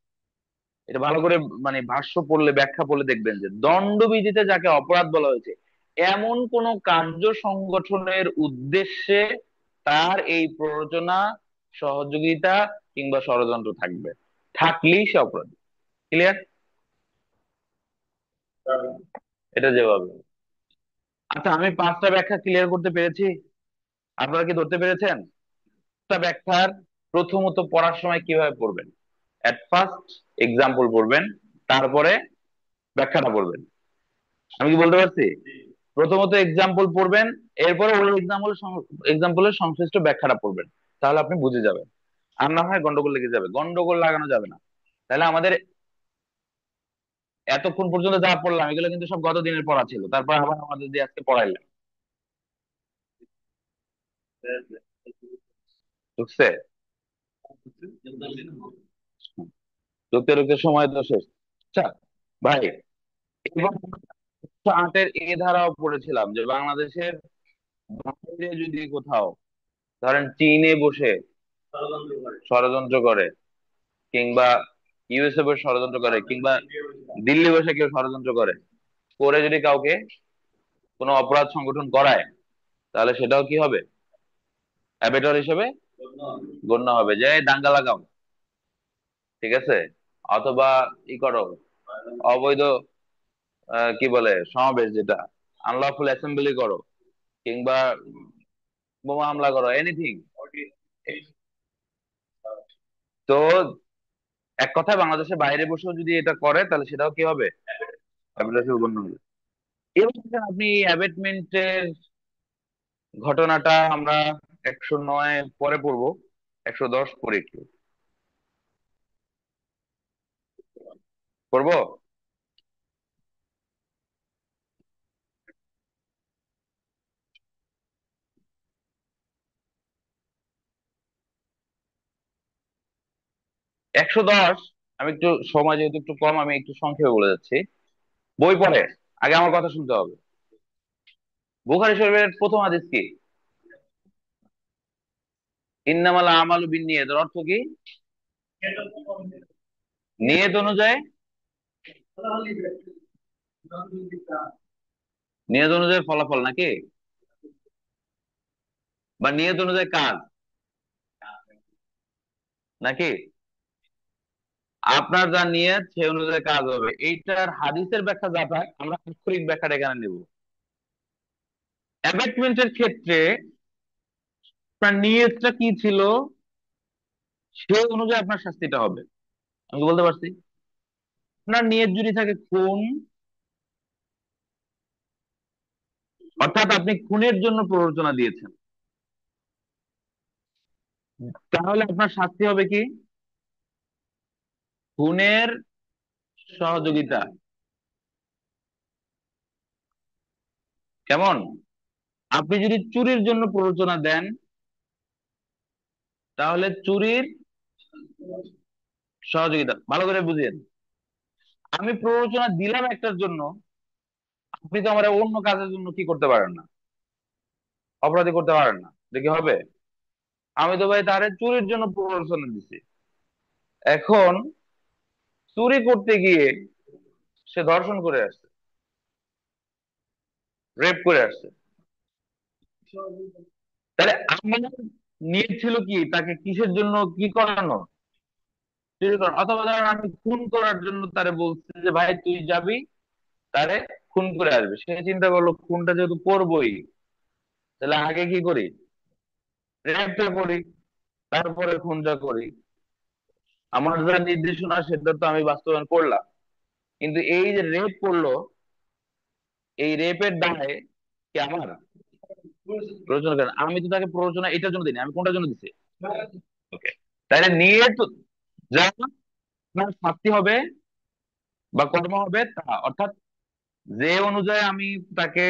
এটা ভালো করে মানে ভাষ্য পড়লে, ব্যাখ্যা পড়লে দেখবেন যে দণ্ডবিধিতে যাকে অপরাধ বলা হয়েছে, এমন কোন কার্য সংগঠনের উদ্দেশ্যে তার এই প্ররোচনা, সহযোগিতা কিংবা ষড়যন্ত্র থাকবে, থাকলেই সে অপরাধী। ক্লিয়ার? এটা জবাব। আচ্ছা, আমি পাঁচটা ব্যাখ্যা ক্লিয়ার করতে পেরেছি। আপনারা কি ধরতে পেরেছেন? একটা ব্যাখ্যার প্রথমত পড়ার সময় কিভাবে পড়বেন? এট ফার্স্ট এক্সাম্পল পড়বেন, তারপরে ব্যাখ্যাটা পড়বেন। আমি কি বলতে পারছি? প্রথমত এক্সাম্পল পড়বেন, এরপরে ওই এক্সাম্পলের সংশ্লিষ্ট ব্যাখ্যাটা পড়বেন। তাহলে আপনি বুঝে যাবেন। আর না হয় গন্ডগোল লেগে যাবে, গন্ডগোল লাগানো যাবে না। তাহলে আমাদের এতক্ষণ পর্যন্ত যা পড়লাম এগুলো কিন্তু সব গত দিনের পড়া ছিল, তারপর আবার আমাদের দিয়ে আজকে পড়াইলাম। বুঝছে? রুখতে রুখতে সময় তো শেষ। আচ্ছা ভাই, এবার 108-এর এ ধারাও পড়েছিলাম যে বাংলাদেশের বাইরে যদি কোথাও, ধরেন চীনে বসে ষড়যন্ত্র করে, কিংবা ইউএসএ বসে ষড়যন্ত্র করে, কিংবা দিল্লি বসে কেউ ষড়যন্ত্র করে, করে যদি কাউকে কোনো অপরাধ সংগঠন করায়, তাহলে সেটাও কি হবে? অ্যাবেটর হিসেবে গণ্য হবে, যে দাঙ্গা লাগাও, ঠিক আছে, অথবা ই করো, অবৈধ কি বলে সমাবেশ, যেটা আনলফুল অ্যাসেম্বলি করো, কিংবা বোমা হামলা করো, এনিথিং। তো এক কথায় বাংলাদেশের বাইরে বসেও যদি এটা করে, তাহলে সেটাও কি হবে? অ্যাবেটর হিসেবে গণ্য হবে। এবার দেখেন আপনি অ্যাবেটমেন্টের ঘটনাটা আমরা 109 পরে পড়বো, 110 পরে একটু পড়বো। 110 আমি একটু, সময় যেহেতু একটু কম, আমি একটু সংক্ষেপে বলে যাচ্ছি। বই পড়ে, আগে আমার কথা শুনতে হবে। বুখারী শরীফের প্রথম হাদিস কি? ইন্নামাল আমালু বিন্নিয়াত, এর অর্থ কি? নিয়ত অনুযায়ী, নিয়ত অনুযায়ী ফলাফল নাকি? বা নিয়ত অনুযায়ী কাজ নাকি? আপনার যা নিয়ত সেই অনুযায়ী কাজ হবে, এইটার হাদিসের ব্যাখ্যা যা থাক, আমরা আক্ষরিক ব্যাখ্যাটা এখানে নেব। অ্যাবেটমেন্টের ক্ষেত্রে আপনার নিয়তটা কি ছিল, সেই অনুযায়ী আপনার শাস্তিটা হবে। আমি কি বলতে পারছি? আপনার নিয়ত যদি থাকে খুন, অর্থাৎ আপনি খুনের জন্য প্ররোচনা দিয়েছেন, তাহলে আপনার শাস্তি হবে কি? খুনের সহযোগিতা। কেমন? আপনি যদি চুরির জন্য প্ররোচনা দেন, তাহলে চুরির সহযোগিতা। ভালো করে বুঝেন, আমি প্ররোচনা দিলাম একটার জন্য, আপনি তো আমার অন্য কাজের জন্য কি করতে পারেন না, অপরাধী করতে পারেন না, দেখি হবে? আমি তো ভাই তারে চুরির জন্য প্ররোচনা দিছি, এখন চুরি করতে গিয়ে সে ধর্ষণ করে আসছে, রেপ করে আসছে, তাহলে আমার নিয়ত ছিল কি, তাকে কিসের জন্য কি করানো? চুরি করানো। অথবা ধরেন আমি খুন করার জন্য তারে বলছি যে ভাই তুই যাবি, তারে খুন করে আসবে, সে চিন্তা করলো খুনটা যেহেতু করবোই, তাহলে আগে কি করি, রেপটা করি, তারপরে খুনটা করি। আমার যা নির্দেশনা সেটা তো আমি বাস্তবায়ন করলাম, কিন্তু এই যে রেপ করলো, এই রেপের দায়ে কি আমার প্ররোচনা করেন? আমি তো তাকে প্ররোচনা এটার জন্য দিই, আমি কোনটার জন্য দিছি? ওকে, তাহলে নিয়ে তো যা আপনার শাস্তি হবে বা কর্ম হবে তা, অর্থাৎ যে অনুযায়ী আমি তাকে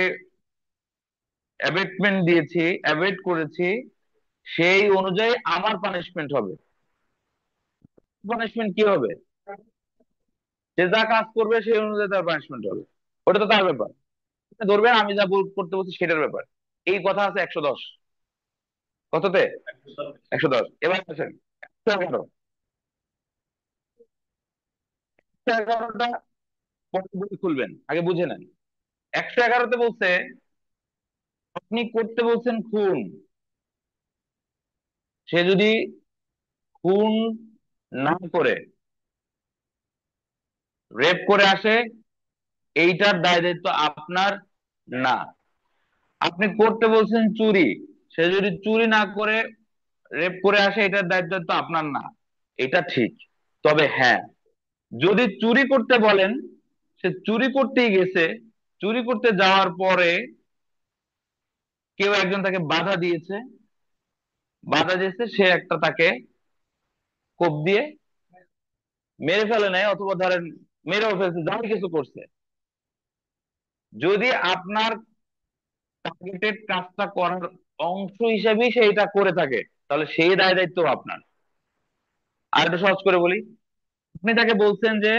অ্যাবেটমেন্ট দিয়েছি, অ্যাবেট করেছি, সেই অনুযায়ী আমার পানিশমেন্ট হবে। পানিশমেন্ট কি হবে? সে যা কাজ করবে সেই অনুযায়ী তার পানিশমেন্ট হবে। ওটা তো তার ব্যাপার, ধরবেন আমি যা করতে বলছি সেটার ব্যাপার। এই কথা আছে 110। কততে? 110। এবার আসেন 111। 111টা পরে বই খুলবেন, আগে বুঝে নেন। 111তে বলছে আপনি করতে বলছেন খুন, সে যদি খুন না করে রেপ করে আসে, এইটার দায় দায়িত্ব আপনার না। আপনি করতে বলছেন চুরি, সে যদি চুরি না করে রেপ করে আসে, এটার দায়িত্ব তো আপনার না। এটা ঠিক। তবে হ্যাঁ, যদি চুরি করতে বলেন, সে চুরি করতেই গেছে, চুরি করতে যাওয়ার পরে কেউ একজন তাকে বাধা দিয়েছে, বাধা দিয়েছে, সে একটা তাকে কোপ দিয়ে মেরে ফেলে নাই, অথবা ধরেন মেরেও ফেলছে, যাই কিছু করছে, যদি আপনার টার্গেটেড কাজটা করার অংশ হিসেবেই সে এটা করে থাকে, তাহলে সেই দায় দায়িত্ব আপনার। আর একটু সহজ করে বলি, আপনি তাকে বলছেন যে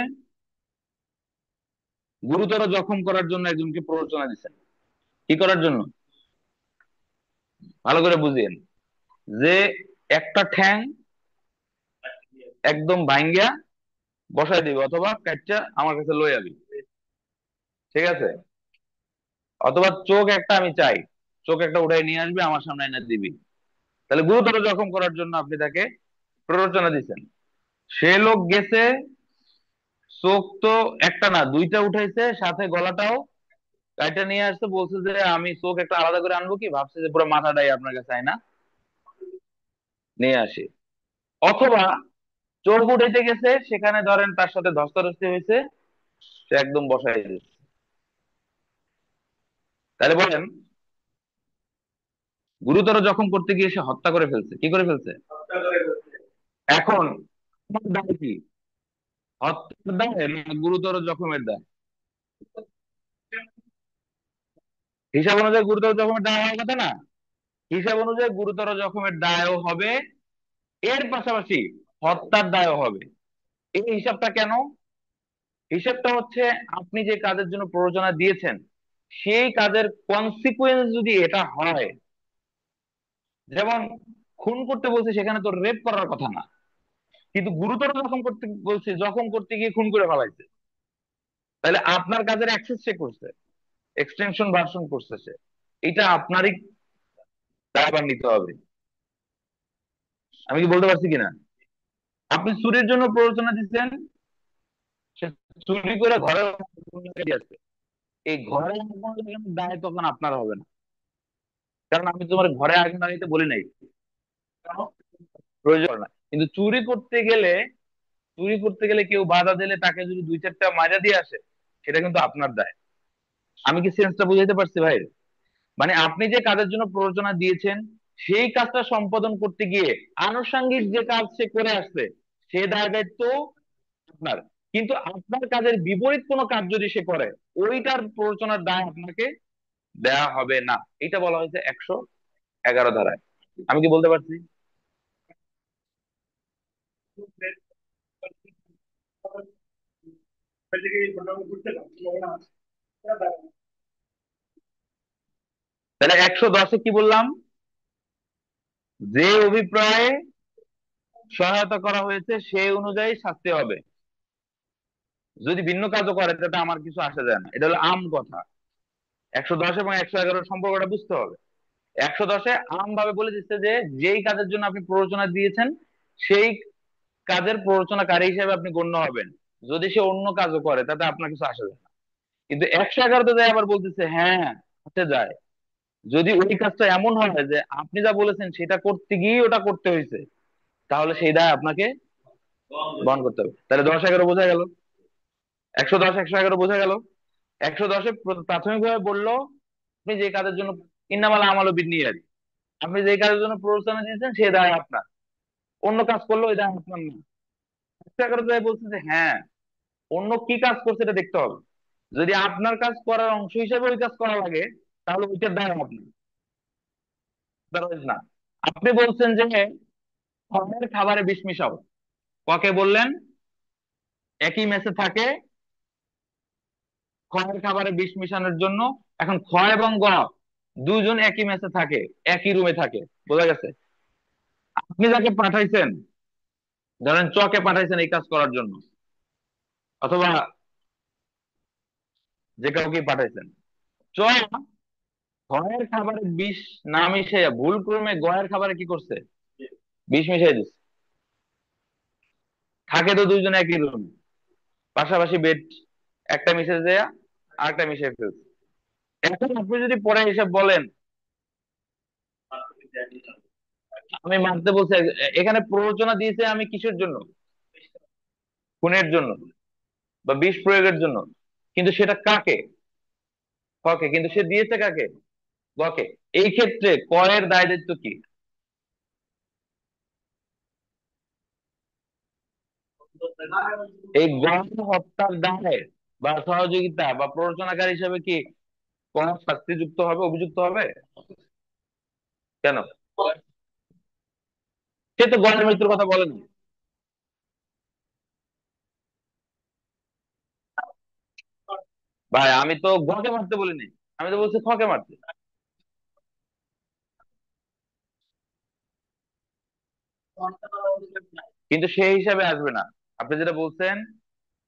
গুরুতর জখম করার জন্য একজনকে প্ররোচনা দিচ্ছেন। কি করার জন্য? ভালো করে বুঝিয়েন। যে একটা ঠ্যাং একদম ভাঙ্গিয়া বসাই দিবি, অথবা কাটটা আমার কাছে লই আবি, ঠিক আছে? অথবা চোখ একটা আমি চাই, চোখ একটা উঠাই নিয়ে আসবি, আমার সামনে এনে দিবি। তাহলে গুরুতর জখম করার জন্য আপনি তাকে প্ররোচনা দিচ্ছেন। সে লোক গেছে, চোখ তো একটা না দুইটা উঠাইছে, সাথে গলাটাও কাইটা নিয়ে আসছে, বলছে যে আমি চোখ একটা আলাদা করে আনবো, কি ভাবছে যে পুরো মাথাটাই আপনার কাছে আয়না নিয়ে আসি। অথবা চোখ উঠাইতে গেছে, সেখানে ধরেন তার সাথে ধস্তাধস্তি হয়েছে, সে একদম বসাই দিচ্ছে। তাহলে বলেন, গুরুতর জখম করতে গিয়ে সে হত্যা করে ফেলছে, কি করে ফেলছে? এখন আপনার দায় কি? হত্যার দায় না গুরুতর জখমের দায়? হিসাব অনুযায়ী গুরুতর জখমের দায় হওয়ার কথা না? হিসাব অনুযায়ী গুরুতর জখমের দায়ও হবে, এর পাশাপাশি হত্যার দায়ও হবে। এই হিসাবটা কেন? হিসাবটা হচ্ছে, আপনি যে কাজের জন্য প্ররোচনা দিয়েছেন, সেই কাজের কনসিকুয়েন্স যদি এটা হয়, যেমন খুন করতে বলছে, সেখানে তো রেপ করার কথা না, কিন্তু গুরুতর জখম করতে বলছে, জখম করতে গিয়ে খুন করে ফেলাইছে, তাহলে আপনার কাজের অ্যাক্সেস সে করছে, এক্সটেনশন ভার্সন করছে সে, এটা আপনারই দায়ভার নিতে হবে। আমি কি বলতে পারছি কিনা? আপনি চুরির জন্য প্ররোচনা দিচ্ছেন, সে চুরি করে ঘরে আছে, এই ঘরে আগুন লাগানোর দায় তখন আপনার হবে না, কারণ আমি তোমার ঘরে আগুন লাগাইতে বলি নাই, প্রয়োজন না। কিন্তু চুরি করতে গেলে কেউ বাধা দিলে, তাকে যদি দুই চারটা মাইরা দিয়ে আসে, সেটা কিন্তু আপনার দায়। আমি কি সেন্সটা বুঝাইতে পারছি ভাই? মানে আপনি যে কাজের জন্য প্ররোচনা দিয়েছেন, সেই কাজটা সম্পাদন করতে গিয়ে আনুষঙ্গিক যে কাজ সে করে আসছে, সে দায় দায়িত্ব আপনার। কিন্তু আপনার কাজের বিপরীত কোনো কাজ যদি সে করে, ওইটার প্ররোচনার দায় আপনাকে দেয়া হবে না। এটা বলা হয়েছে 111 ধারায়। আমি কি বলতে পারছি? তাহলে 110-এ কি বললাম? যে অভিপ্রায়ে সহায়তা করা হয়েছে সেই অনুযায়ী শাস্তি হবে। যদি ভিন্ন কাজও করে, তাতে আমার কিছু আসে যায় না, এটা হলো আম কথা। 110 এবং 111 সম্পর্কটা বুঝতে হবে। 110-এ আম ভাবে বলে দিচ্ছে যে, যেই কাজের জন্য আপনি প্ররোচনা দিয়েছেন, সেই কাজের প্ররোচনাকারী হিসেবে আপনি গণ্য হবেন। যদি সে অন্য কাজও করে, তাতে আপনার কিছু আসে যায় না। কিন্তু 111-তে যায় আবার বলতেছে, হ্যাঁ, হতে যায়, যদি ওই কাজটা এমন হয় যে আপনি যা বলেছেন সেটা করতে গিয়ে ওটা করতে হয়েছে, তাহলে সেই দায় আপনাকে বহন করতে হবে। তাহলে 10-11 বোঝা গেল। 110 111 বোঝা গেল। 110-এ প্রাথমিকভাবে বললো, আপনি যে কাজের জন্য ইন্নামাল আমালু বিন্নিয়াত, আপনি যে কাজের জন্য প্ররোচনা দিয়েছেন সে দায় আপনার, অন্য কাজ করলে ওই দায় আপনার না। 111 বলছে যে হ্যাঁ, অন্য কি কাজ করছে এটা দেখতে হবে, যদি আপনার কাজ করার অংশ হিসেবে ওই কাজ করা লাগে, তাহলে ওইটার দায় আপনি, না। আপনি বলছেন যে খয়ের খাবারে বিষ মিশাও, ককে বললেন? একই মেসে থাকে, খয়ের খাবারে বিষ মিশানোর জন্য। এখন খ এবং গ দুজন একই মেসে থাকে, একই রুমে থাকে, বোঝা গেছে? আপনি যাকে পাঠাইছেন, ধরেন চকে পাঠাইছেন এই কাজ করার জন্য, অথবা যে কাউকে পাঠাইছেন, চ ঘয়ের খাবারে বিষ না মিশাইয়া ভুল ক্রমে গয়ের খাবারে কি করছে? বিষ মিশাই দিচ্ছে। থাকে তো দুইজন একই রুমে, পাশাপাশি বেড, একটা মিশে দেয়া আর একটা মিশে ফেলছে। এখন আপনি যদি পরে এসে বলেন আমি মারতে বলছি, এখানে প্ররোচনা দিয়েছে আমি কিসের জন্য? খুনের জন্য বা বিষ প্রয়োগের জন্য। কিন্তু সেটা কাকে? ককে, কিন্তু সে দিয়েছে কাকে? গকে। এই ক্ষেত্রে কয়ের দায় দায়িত্ব কি? এই গ হত্যার দায় বা সহযোগিতা বা প্ররোচনাকারী হিসেবে কি কোন শাস্তিযুক্ত হবে, অভিযুক্ত হবে? কেন? সে তো গণের মৃত্যুর কথা বলেনি। ভাই আমি তো গকে মারতে বলিনি, আমি তো বলছি খকে মারতে। কিন্তু সেই হিসাবে আসবে না। আপনি যেটা বলছেন,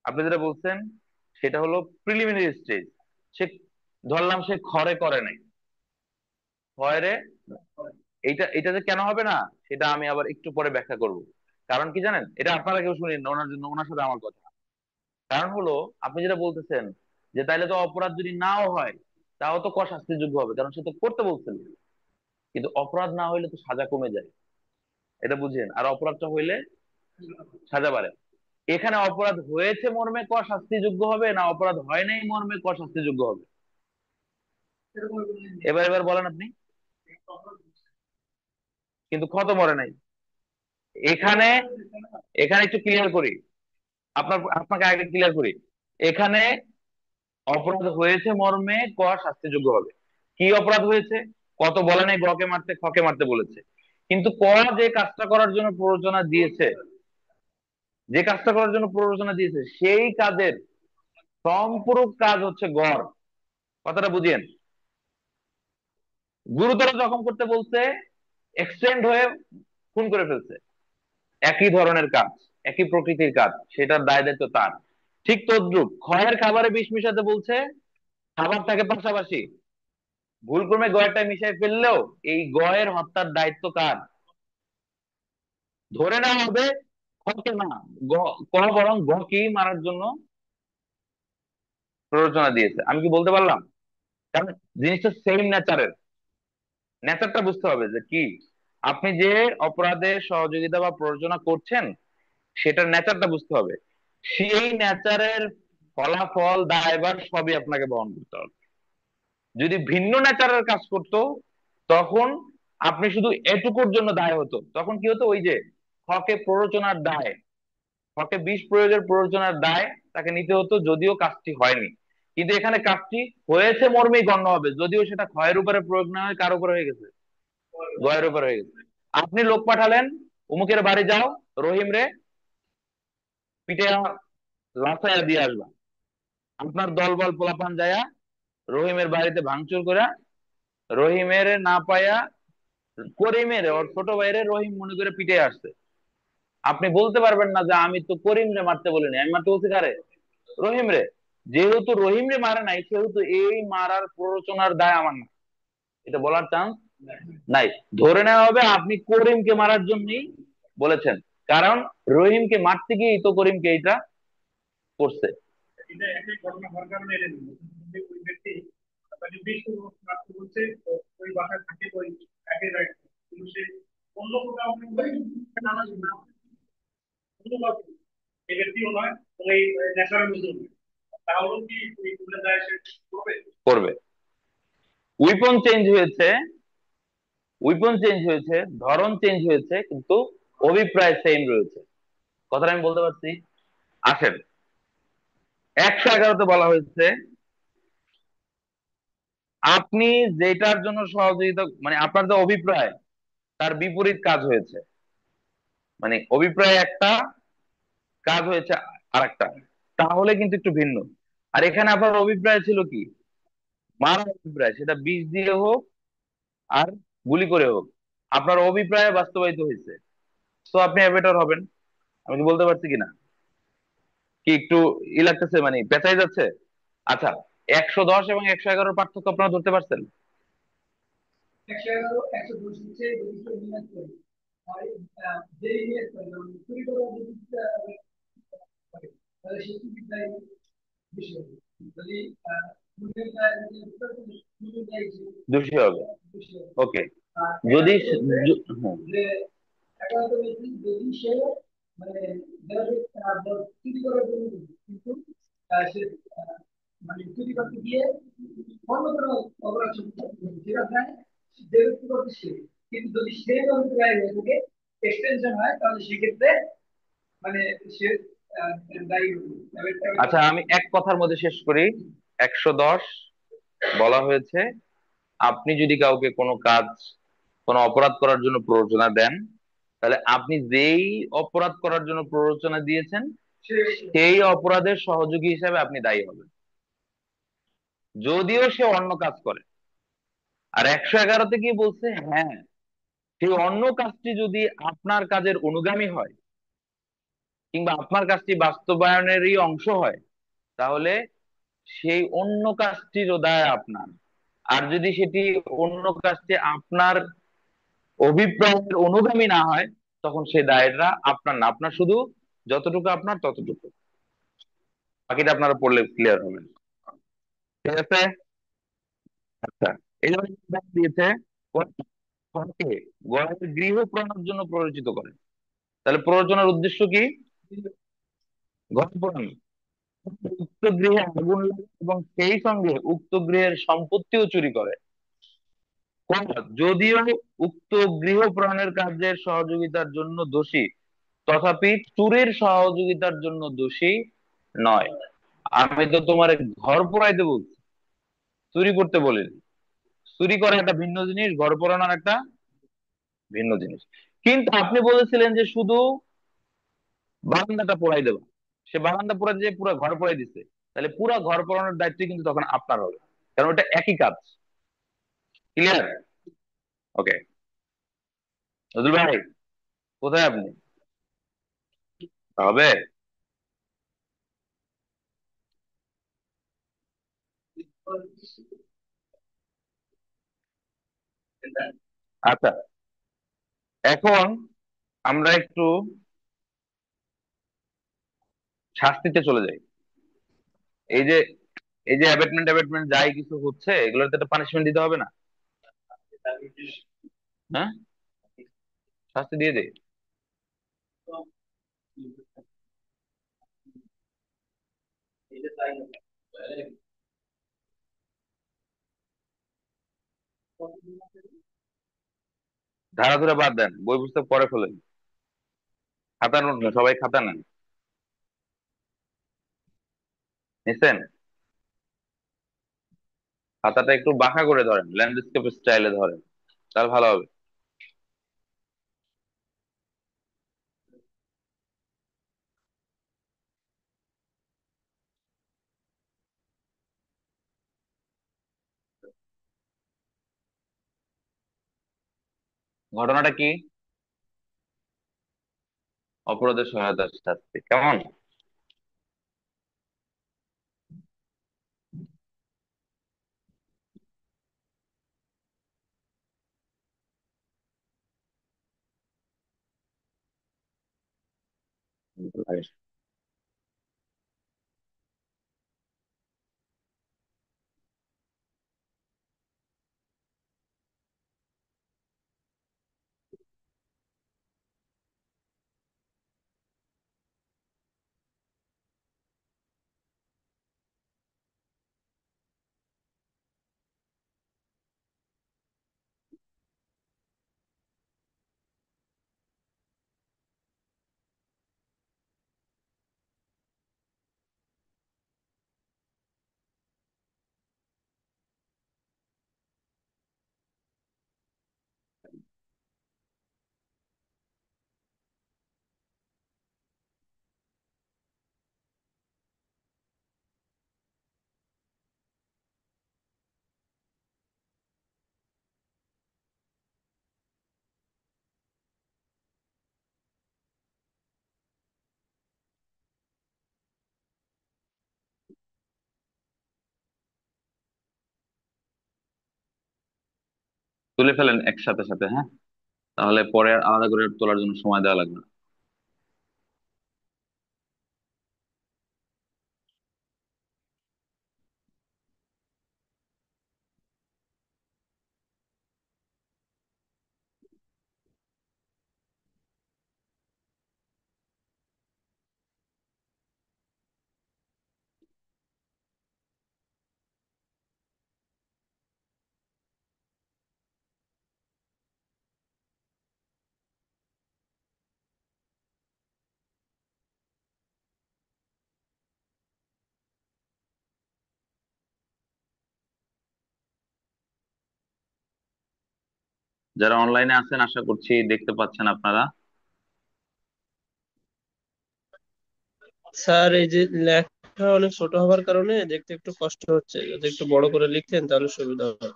আপনি যেটা বলছেন সেটা হলো প্রিলিমিনারি স্টেজ। সে, ধরলাম সে খরে করে নাই, খয়রে। এইটা এটা যে কেন হবে না, সেটা আমি আবার একটু পরে ব্যাখ্যা করব। কারণ কি জানেন, এটা আপনারা কেউ শুনেন না, ওনার জন্য ওনার সাথে আমার কথা। কারণ হলো, আপনি যেটা বলতেছেন যে তাইলে তো অপরাধ যদি নাও হয় তাও তো ক শাস্তিযোগ্য হবে, কারণ সে তো করতে বলছেন। কিন্তু অপরাধ না হইলে তো সাজা কমে যায়, এটা বুঝেন, আর অপরাধটা হইলে সাজা বাড়ে। এখানে অপরাধ হয়েছে মর্মে ক শাস্তিযোগ্য হবে, না অপরাধ হয় নাই মর্মে ক শাস্তিযোগ্য হবে? এবার এবার বলেন আপনি। কিন্তু ক্ষত মরে নাই। এখানে, এখানে একটু ক্লিয়ার করি, আপনাকে আগে ক্লিয়ার করি। এখানে অপরাধ হয়েছে মর্মে ক শাস্তিযোগ্য হবে। কি অপরাধ হয়েছে? কত বলে নাই গকে মারতে, খকে মারতে বলেছে। কিন্তু ক যে কাজটা করার জন্য প্ররোচনা দিয়েছে, যে কাজটা করার জন্য প্ররোচনা দিয়েছে সেই কাজের সম্পূরক কাজ হচ্ছে গড়। কথাটা বুঝিয়েন। গুরুতর জখম করতে বলছে, এক্সটেন্ড হয়ে খুন করে ফেলছে। একই ধরনের কাজ, একই প্রকৃতির কাজ, সেটার দায় দায়িত্ব তার। ঠিক তদ্রুপ খয়ের খাবারে বিষ মিশাতে বলছে, খাবার থাকে পাশাপাশি, ভুলক্রমে গয়েরটা মিশাই ফেললেও এই গয়ের হত্যার দায়িত্ব কার? ধরে নেওয়া হবে খকে না, গ, ক বরং গ কেই মারার জন্য প্ররোচনা দিয়েছে। আমি কি বলতে পারলাম? কারণ জিনিসটা সেম নেচারের, নেচারটা বুঝতে হবে যে কি। আপনি যে অপরাধে সহযোগিতা বা প্ররোচনা করছেন সেটার নেচারটা বুঝতে হবে। সেই নেচারের ফলাফল দায়ভার সবই আপনাকে বহন করতে হবে। যদি ভিন্ন নেচারের কাজ করতো তখন আপনি শুধু এটুকুর জন্য দায় হতো, তখন কি হতো, ওই যে হকে প্ররোচনার দায়, হকে বিষ প্রয়োগের প্ররোচনার দায় তাকে নিতে হতো যদিও কাজটি হয়নি। কিন্তু এখানে কাজটি হয়েছে মর্মেই গণ্য হবে, যদিও সেটা ক্ষয়ের উপরে প্রয়োগ না হয় কার উপরে হয়ে গেছে, গয়ের উপরে হয়ে গেছে। আপনি লোক পাঠালেন, অমুকের বাড়ি যাও, রহিম রে পিঠে লাফাইয়া দিয়ে আসবা। আপনার দলবল পোলাপান যায়া রহিমের বাড়িতে ভাঙচুর করে, রহিমের না পায়া করিমের, ওর ছোট ভাইরে রহিম মনে করে পিটে আসছে। আপনি বলতে পারবেন না যে আমি তো করিম রে মারতে বলিনি, আমি মারতে বলছি কারে? রহিম রে। যেহেতু রহিম রে মারে নাই, সেহেতু এই মারার প্ররোচনার দায় আমার না, এটা বলার চান্স নাই। ধরে নেওয়া হবে আপনি করিমকে মারার জন্যই বলেছেন, কারণ রহিমকে মারতে গিয়েই তো করিমকে এটা করছে। করবে। উইপন চেঞ্জ হয়েছে, উইপন চেঞ্জ হয়েছে, ধরন চেঞ্জ হয়েছে, কিন্তু অভিপ্রায় সেম রয়েছে। কথাটা আমি বলতে পারছি? আসেন, 111তে বলা হয়েছে আপনি যেটার জন্য সহযোগিতা, মানে আপনার যে অভিপ্রায় তার বিপরীত কাজ হয়েছে, মানে অভিপ্রায় একটা, কাজ হয়েছে আরেকটা, তাহলে কিন্তু একটু ভিন্ন। আর এখানে আপনার অভিপ্রায় ছিল কি? মারার অভিপ্রায়, সেটা বিষ দিয়ে হোক আর গুলি করে হোক, আপনার অভিপ্রায় বাস্তবায়িত হয়েছে, তো আপনি অ্যাবেটর হবেন। আমি কি বলতে পারছি কিনা? কি একটু ই লাগতেছে, মানে পেঁচাই যাচ্ছে? আচ্ছা, 110 এবং 111 পার্থক্য আপনারা ধরতে পারছেন? দোষী হবে। ওকে। যদি আচ্ছা, আমি এক কথার মধ্যে শেষ করি। 110 বলা হয়েছে, আপনি যদি কাউকে কোনো কাজ, কোনো অপরাধ করার জন্য প্ররোচনা দেন, তাহলে আপনি যেই অপরাধ করার জন্য প্ররোচনা দিয়েছেন সেই অপরাধের সহযোগী হিসাবে আপনি দায়ী হবেন, যদিও সে অন্য কাজ করে। আর 111তে কি বলছে? হ্যাঁ, সেই অন্য কাজটি যদি আপনার কাজের অনুগামী হয় কিংবা আপনার কাজটি বাস্তবায়নেরই অংশ হয়, তাহলে সেই অন্য কাজটিরও দায় আপনার। আর যদি সেটি অন্য কাজটি আপনার অভিপ্রায়ের অনুগামী না হয়, তখন সেই দায়টা আপনার না, আপনার শুধু যতটুকু আপনার ততটুকু, বাকিটা আপনারা পড়লে ক্লিয়ার হবেন। ঠিক আছে? আচ্ছা, এই জন্য উদাহরণ দিয়েছে, কোনকে গড়ের গৃহ পোড়ানোর জন্য প্ররোচিত করে। তাহলে প্ররোচনার উদ্দেশ্য কি? ঘর পোড়ানো, উক্ত গৃহে আগুন লাগে এবং সেই সঙ্গে উক্ত গৃহের সম্পত্তিও চুরি করে। যদিও উক্ত গৃহ প্রণয়নের কার্যের সহযোগিতার জন্য দোষী, তথাপি চুরির সহযোগিতার জন্য দোষী নয়। আমি তো তোমার ঘর পোড়াইতে বলছি, চুরি করতে বলিনি। চুরি করা একটা ভিন্ন জিনিস, ঘর পোড়ানোর একটা ভিন্ন জিনিস। কিন্তু আপনি বলেছিলেন যে শুধু বারান্দাটা পোড়াই দেবো, সে বারান্দা পোড়াই দিয়ে পুরো ঘর পোড়াই দিচ্ছে, তাহলে পুরো ঘর পোড়ানোর দায়িত্ব কিন্তু তখন আপনার হবে, কারণ ওটা একই কাজ। ক্লিয়ার? ওকে। নজরুল ভাই, কোথায় আপনি? হবে। আচ্ছা, এখন আমরা একটু শাস্তিতে চলে যাই। এই যে এই যে অ্যাবেটমেন্ট অ্যাবেটমেন্ট যাই কিছু হচ্ছে, এগুলোর তো একটা পানিশমেন্ট দিতে হবে না? হ্যাঁ, শাস্তি দিয়ে দেয়। ধারা ধরে বাদ দেন, বই পুস্তক পরে ফেলেন, খাতা নোট নেন, সবাই খাতা নেন। নিছেন? খাতাটা একটু বাঁকা করে ধরেন, ল্যান্ডস্কেপ স্টাইলে ধরেন, তাহলে ভালো হবে। ঘটনাটা কি? অপরাধের সহায়তার শাস্তি কেমন? তুলে ফেলেন একসাথে সাথে, হ্যাঁ, তাহলে পরে আর আলাদা করে তোলার জন্য সময় দেওয়া লাগবে না। যারা অনলাইনে আছেন আশা করছি দেখতে পাচ্ছেন আপনারা। স্যার এই যে লেখা অনেক ছোট হওয়ার কারণে দেখতে একটু কষ্ট হচ্ছে, যদি একটু বড় করে লিখতেন তাহলে সুবিধা হতো।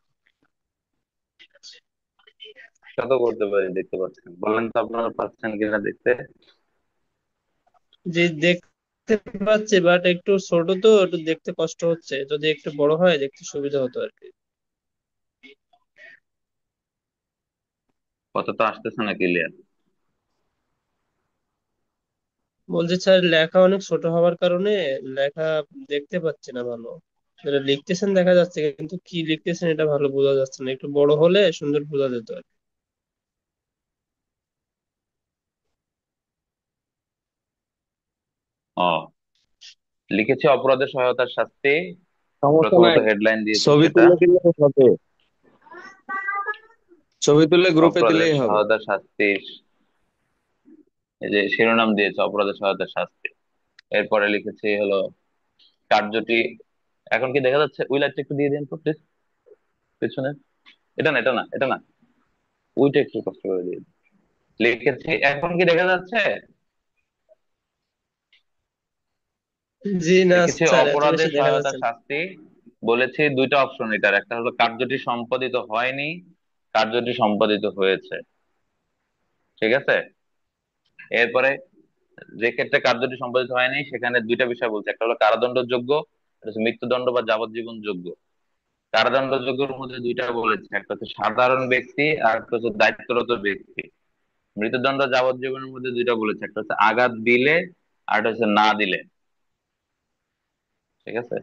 কত করতে পারি, দেখতে পাচ্ছেন, বলেন তো আপনারা পাচ্ছেন কিনা দেখতে। যে দেখতে পাচ্ছি, বাট একটু ছোট তো একটু দেখতে কষ্ট হচ্ছে, যদি একটু বড় হয় দেখতে সুবিধা হতো আর কি। কত তো আসতেছে না ক্লিয়ার। বলছি স্যার লেখা অনেক ছোট হওয়ার কারণে লেখা দেখতে পাচ্ছি না ভালো। যেটা লিখতেছেন দেখা যাচ্ছে কিন্তু কি লিখতেছেন এটা ভালো বোঝা যাচ্ছে না, একটু বড় হলে সুন্দর বোঝা যেত আর কি। ও, লিখেছি অপরাধের সহায়তার শাস্তি। সমস্যা প্রথমত নাই। হেডলাইন দিয়েছি ছবি সেটা। তুলে দিলে হবে, ছবি তুলে গ্রুপে অপরাধের দিলেই হবে। সহায়তার শাস্তি, এই যে শিরোনাম দিয়েছে অপরাধের সহায়তার শাস্তি। এরপরে লিখেছি হলো কার্যটি। এখন কি দেখা যাচ্ছে? ওই লাইটটা একটু দিয়ে দিন তো প্লিজ, পেছনে। এটা না, এটা না, এটা না, ওইটা একটু কষ্ট করে দিয়ে দিন। লিখেছি, এখন কি দেখা যাচ্ছে? জি না লিখেছি স্যার, এত বেশি অপরাধের দেখা সহায়তা যাচ্ছে না। শাস্তি। বলেছি দুইটা অপশন, এটার একটা হলো কার্যটি সম্পাদিত হয়নি, কার্যটি সম্পাদিত হয়েছে। ঠিক আছে। এরপরে যে ক্ষেত্রে কার্যটি সম্পাদিত হয়নি সেখানে দুইটা বিষয় বলছে, একটা হলো কারাদণ্ডযোগ্য, একটা হচ্ছে মৃত্যুদণ্ড বা যাবজ্জীবন যোগ্য। কারাদণ্ডযোগ্যের মধ্যে দুইটা বলেছে, একটা হচ্ছে সাধারণ ব্যক্তি আর একটা হচ্ছে দায়িত্বরত ব্যক্তি। মৃত্যুদণ্ড যাবজ্জীবনের মধ্যে দুইটা বলেছে, একটা হচ্ছে আঘাত দিলে আর একটা হচ্ছে না দিলে। ঠিক আছে।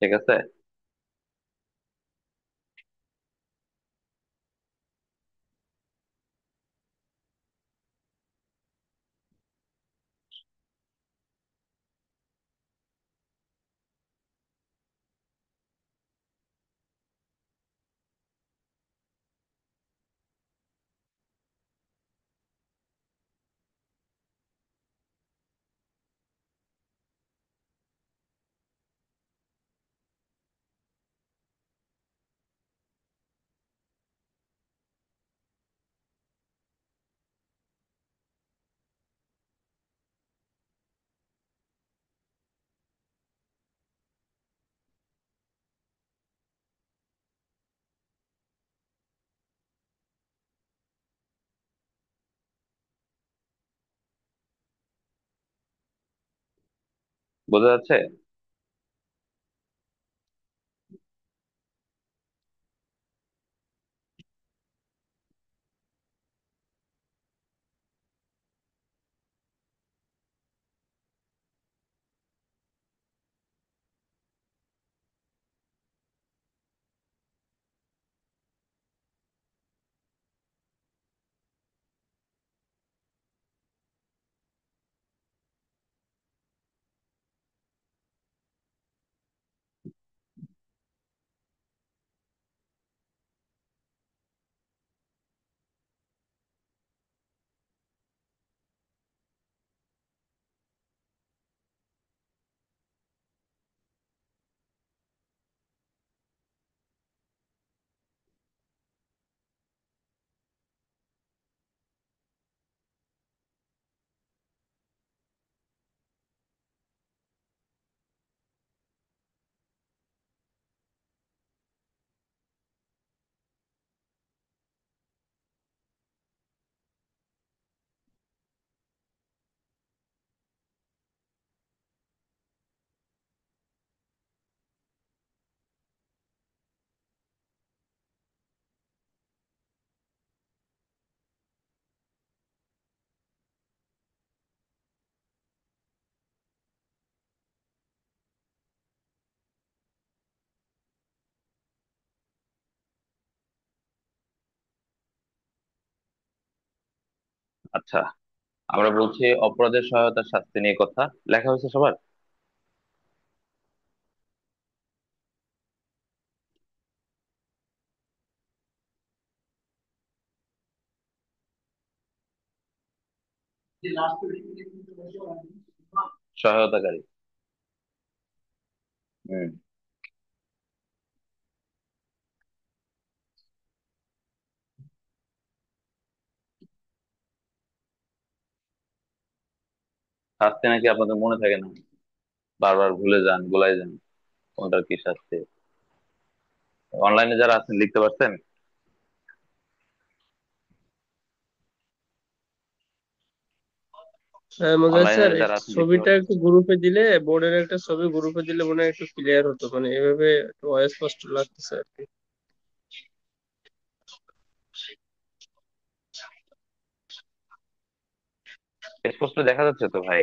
ঠিক আছে। বোঝা যাচ্ছে? আচ্ছা, আমরা বলছি অপরাধের সহায়তার শাস্তি নিয়ে কথা। লেখা হয়েছে সবার? সহায়তাকারী। হুম। শাস্তি নাকি আপনাদের মনে থাকে না, বারবার ভুলে যান, গোলাই যান কোনটার কি শাস্তি। অনলাইনে যারা আছেন লিখতে পারছেন? হ্যাঁ মুজাহিদ অনলাইনে স্যার, এই যারা আছেন লিখতে ছবিটা পারছেন? একটু গ্রুপে দিলে, বোর্ডের একটা ছবি গ্রুপে দিলে মনে হয় একটু ক্লিয়ার হতো, মানে এভাবে একটু অস্পষ্ট লাগতেছে আর কি। স্পষ্ট দেখা যাচ্ছে তো ভাই?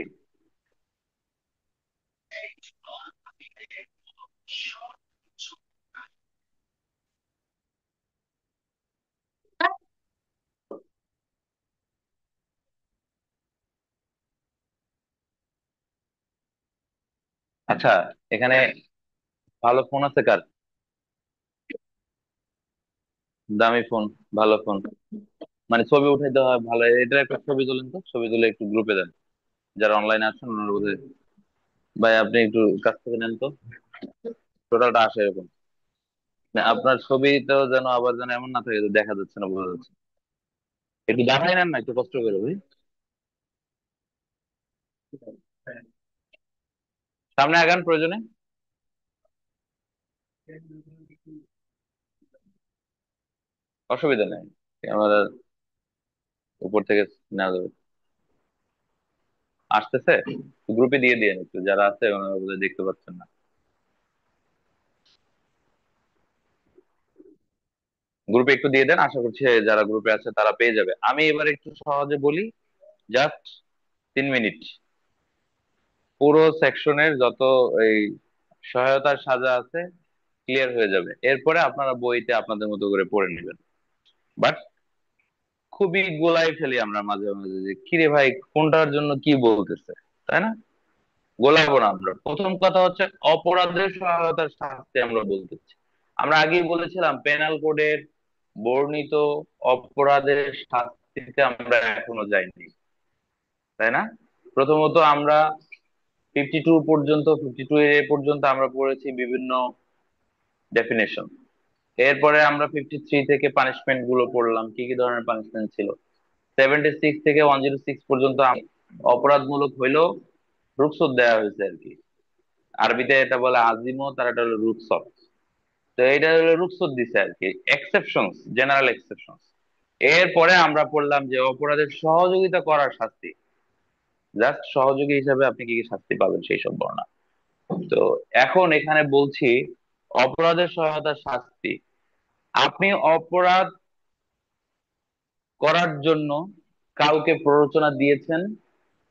আচ্ছা, এখানে ভালো ফোন আছে কার? দামি ফোন, ভালো ফোন, মানে ছবি উঠে দেওয়া হয় ভালো, এটার একটা ছবি তোলেন তো, ছবি তুলে একটু গ্রুপে দেন। যারা অনলাইনে আছেন ওনারা বোধহয়। ভাই আপনি একটু কাছ থেকে নেন তো, টোটালটা আসে এরকম। না, আপনার ছবি তো যেন আবার যেন এমন না থাকে যে দেখা যাচ্ছে না, বোঝা যাচ্ছে। একটু দেখাই নেন না, একটু কষ্ট করে ভাই। সামনে আগান প্রয়োজনে। অসুবিধা নেই, ক্যামেরা উপর থেকে নেওয়া যাবে। আসতেছে, গ্রুপে দিয়ে দিয়ে একটু, যারা আছে ওনারা বোধহয় দেখতে পাচ্ছেন না। গ্রুপে একটু দিয়ে দেন, আশা করছি যারা গ্রুপে আছে তারা পেয়ে যাবে। আমি এবার একটু সহজে বলি, জাস্ট 3 মিনিট। পুরো সেকশনের যত এই সহায়তার সাজা আছে ক্লিয়ার হয়ে যাবে, এরপরে আপনারা বইতে আপনাদের মতো করে পড়ে নেবেন। বাট খুবই গোলাই ফেলি আমরা মাঝে মাঝে, যে কিরে ভাই কোনটার জন্য কি বলতেছে, তাই না? গোলাবো না আমরা। প্রথম কথা হচ্ছে অপরাধের সহায়তার শাস্তি আমরা বলতেছি। আমরা আগেই বলেছিলাম পেনাল কোডের বর্ণিত অপরাধের শাস্তিতে আমরা এখনো যাইনি, তাই না? প্রথমত আমরা 52 এ পর্যন্ত আমরা পড়েছি বিভিন্ন ডেফিনেশন। এরপরে আমরা 53 থেকে পানিশমেন্ট গুলো পড়লাম, কি কি ধরনের পানিশমেন্ট ছিল। 76 থেকে 106 পর্যন্ত অপরাধমূলক হইলেও রুকসত দেওয়া হয়েছে আর কি। আরবিতে এটা বলে আজিমত, আর এটা হলো রুকসত। তো এটা হলো রুকসত দিছে আর কি, এক্সেপশনস, জেনারেল এক্সেপশনস। এরপরে আমরা পড়লাম যে অপরাধের সহযোগিতা করার শাস্তি, জাস্ট সহযোগী হিসাবে আপনি কি কি শাস্তি পাবেন সেই সব বর্ণনা। তো এখন এখানে বলছি অপরাধের সহায়তার শাস্তি। আপনি অপরাধ করার জন্য কাউকে প্ররোচনা দিয়েছেন,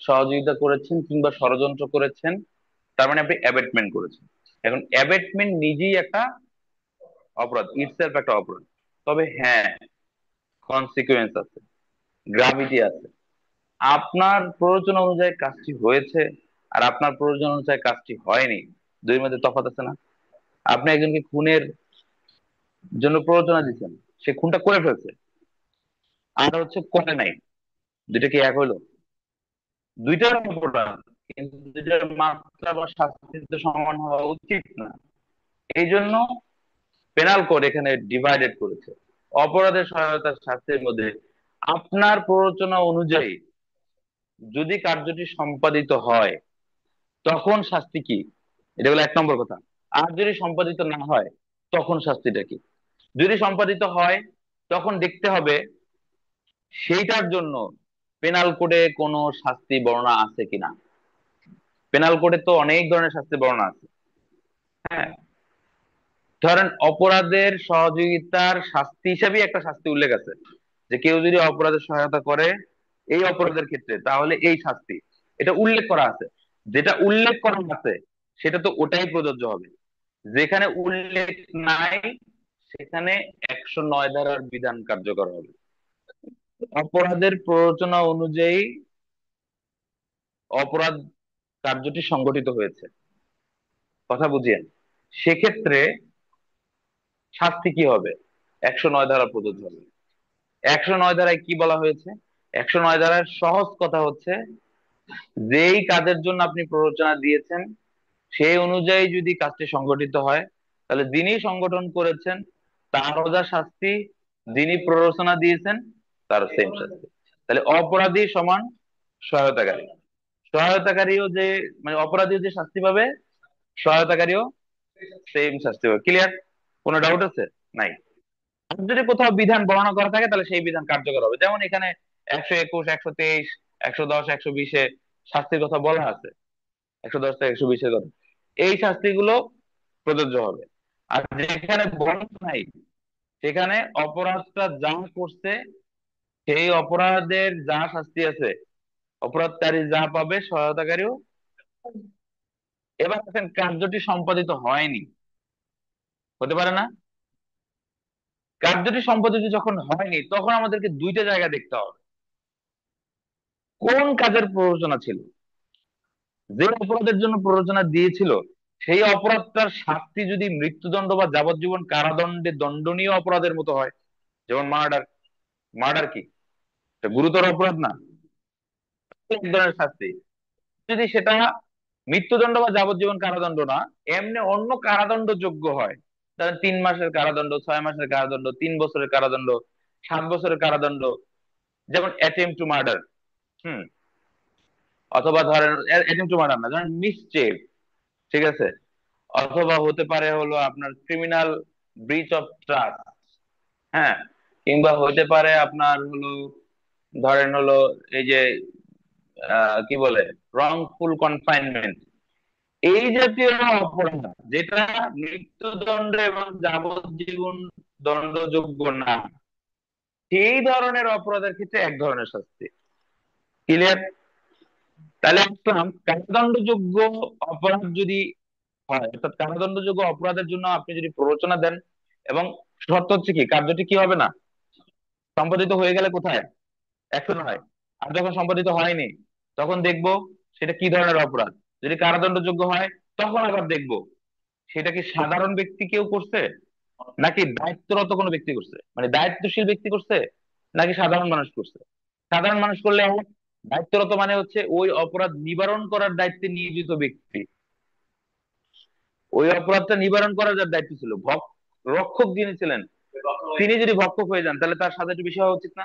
সহযোগিতা করেছেন কিংবা ষড়যন্ত্র করেছেন, তার মানে আপনি অ্যাবেটমেন্ট করেছেন। এখন অ্যাবেটমেন্ট নিজেই একটা অপরাধ, ইটসেলফ একটা অপরাধ। তবে হ্যাঁ, কনসিকুয়েন্স আছে, গ্রাভিটি আছে। আপনার প্রয়োজন অনুযায়ী কাজটি হয়েছে আর আপনার প্রয়োজন অনুযায়ী কাজটি হয়নি, দুই মধ্যে তফাৎ আছে না? আপনি একজনকে খুনের জন্য প্ররোচনা দিচ্ছেন, সে খুনটা করে ফেলছে, আর হচ্ছে করে নাই, দুইটা কি এক হইলো? দুইটার অপরাধ, কিন্তু দুইটার মাত্রা বা শাস্তি তো সমান হওয়া উচিত না। এই জন্য পেনাল কোড এখানে ডিভাইডেড করেছে অপরাধের সহায়তার শাস্তির মধ্যে। আপনার প্ররোচনা অনুযায়ী যদি কার্যটি সম্পাদিত হয় তখন শাস্তি কি, এটা হলো 1 নম্বর কথা। আর যদি সম্পাদিত না হয় তখন শাস্তিটা কি? যদি সম্পাদিত হয় তখন দেখতে হবে সেইটার জন্য পেনাল কোডে কোনো শাস্তি বর্ণনা আছে কিনা। পেনাল কোডে তো অনেক ধরনের শাস্তি বর্ণনা আছে। হ্যাঁ, ধরেন অপরাধের সহযোগিতার শাস্তি হিসেবে একটা শাস্তি উল্লেখ আছে, যে কেউ যদি অপরাধের সহায়তা করে এই অপরাধের ক্ষেত্রে তাহলে এই শাস্তি, এটা উল্লেখ করা আছে। যেটা উল্লেখ করা আছে সেটা তো ওটাই প্রযোজ্য হবে। যেখানে উল্লেখ নাই সেখানে 109 ধারার বিধান কার্যকর হবে। অপরাধের প্ররোচনা অনুযায়ী অপরাধ কার্যটি সংগঠিত হয়েছে, কথা বুঝিয়েন, সেক্ষেত্রে শাস্তি কি হবে? 109 ধারা প্রযোজ্য হবে। 109 ধারায় কি বলা হয়েছে? 109 ধারার সহজ কথা হচ্ছে, যেই কাজের জন্য আপনি প্ররোচনা দিয়েছেন সেই অনুযায়ী যদি কাজটি সংগঠিত হয়, তাহলে যিনি সংগঠন করেছেন তারও যা শাস্তি, যিনি প্ররোচনা দিয়েছেন তার সেম শাস্তি। তাহলে অপরাধী সমান সহায়তাকারী। সহায়তাকারীও যে, মানে অপরাধীও যে শাস্তি পাবে, সহায়তাকারীও সেম শাস্তি পাবে। ক্লিয়ার? কোনো ডাউট আছে? নাই। আর যদি কোথাও বিধান বর্ণনা করা থাকে তাহলে সেই বিধান কার্যকর হবে। যেমন এখানে 121, 123, 110, 120-এ শাস্তির কথা বলা আছে, 110 থেকে 120-এর কথা, এই শাস্তিগুলো প্রযোজ্য হবে। আর যেখানে বর্ণনা নাই সেখানে অপরাধটা যা করছে সেই অপরাধের যা শাস্তি আছে, অপরাধকারী যা পাবে সহায়তাকারীও। এবার দেখেন কার্যটি সম্পাদিত হয়নি, হতে পারে না? কার্যটি সম্পাদিত যখন হয়নি তখন আমাদেরকে দুইটা জায়গা দেখতে হবে। কোন কাজের প্ররোচনা ছিল? যে অপরাধের জন্য প্ররোচনা দিয়েছিল সেই অপরাধটার শাস্তি যদি মৃত্যুদণ্ড বা যাবজ্জীবন কারাদণ্ডে দণ্ডনীয় অপরাধের মতো হয়, যেমন মার্ডার। মার্ডার কি এটা গুরুতর অপরাধ না? এক ধরনের শাস্তি। যদি সেটা মৃত্যুদণ্ড বা যাবজ্জীবন কারাদণ্ড না, এমনি অন্য কারাদণ্ড যোগ্য হয়, ধরেন 3 মাসের কারাদণ্ড, 6 মাসের কারাদণ্ড, 3 বছরের কারাদণ্ড, 7 বছরের কারাদণ্ড, যেমন অ্যাটেম্প টু মার্ডার, হুম, অথবা ধরেন অ্যাটেম্প টু মার্ডার না, ধরেন মিসচিভ, ঠিক আছে, অথবা হতে পারে হলো আপনার ক্রিমিনাল ব্রিচ অফ ট্রাস্ট, হ্যাঁ, কিংবা হতে পারে আপনার হলো, ধরেন হলো এই যে কি বলে, রংফুল কনফাইনমেন্ট, এই জাতীয় অপরাধ যেটা মৃত্যুদণ্ড এবং যাবজ্জীবন দণ্ডযোগ্য না, সেই ধরনের অপরাধের ক্ষেত্রে এক ধরনের শাস্তি। ক্লিয়ার? তাহলে আসলাম কারাদণ্ডযোগ্য অপরাধ যদি হয়, অর্থাৎ কারাদণ্ডযোগ্য অপরাধের জন্য আপনি যদি প্ররোচনা দেন, এবং শর্ত হচ্ছে কি কার্যটি কি হবে না, সম্পাদিত হয়ে গেলে কোথায়? 109। আর যখন সম্পাদিত হয়নি তখন দেখবো সেটা কি ধরনের অপরাধ। যদি কারাদণ্ডযোগ্য হয় তখন আবার দেখবো সেটা কি সাধারণ ব্যক্তি কেউ করছে, নাকি দায়িত্বরত কোনো ব্যক্তি করছে, মানে দায়িত্বশীল ব্যক্তি করছে, নাকি সাধারণ মানুষ করছে। সাধারণ মানুষ করলে এক, দায়িত্বরত মানে হচ্ছে ওই অপরাধ নিবারণ করার দায়িত্বে নিয়োজিত ব্যক্তি, ওই অপরাধটা নিবারণ করার যার দায়িত্ব ছিল, রক্ষক যিনি ছিলেন তিনি যদি ভক্ষক হয়ে যান তাহলে তার সাথে একটু বেশি হওয়া উচিত না?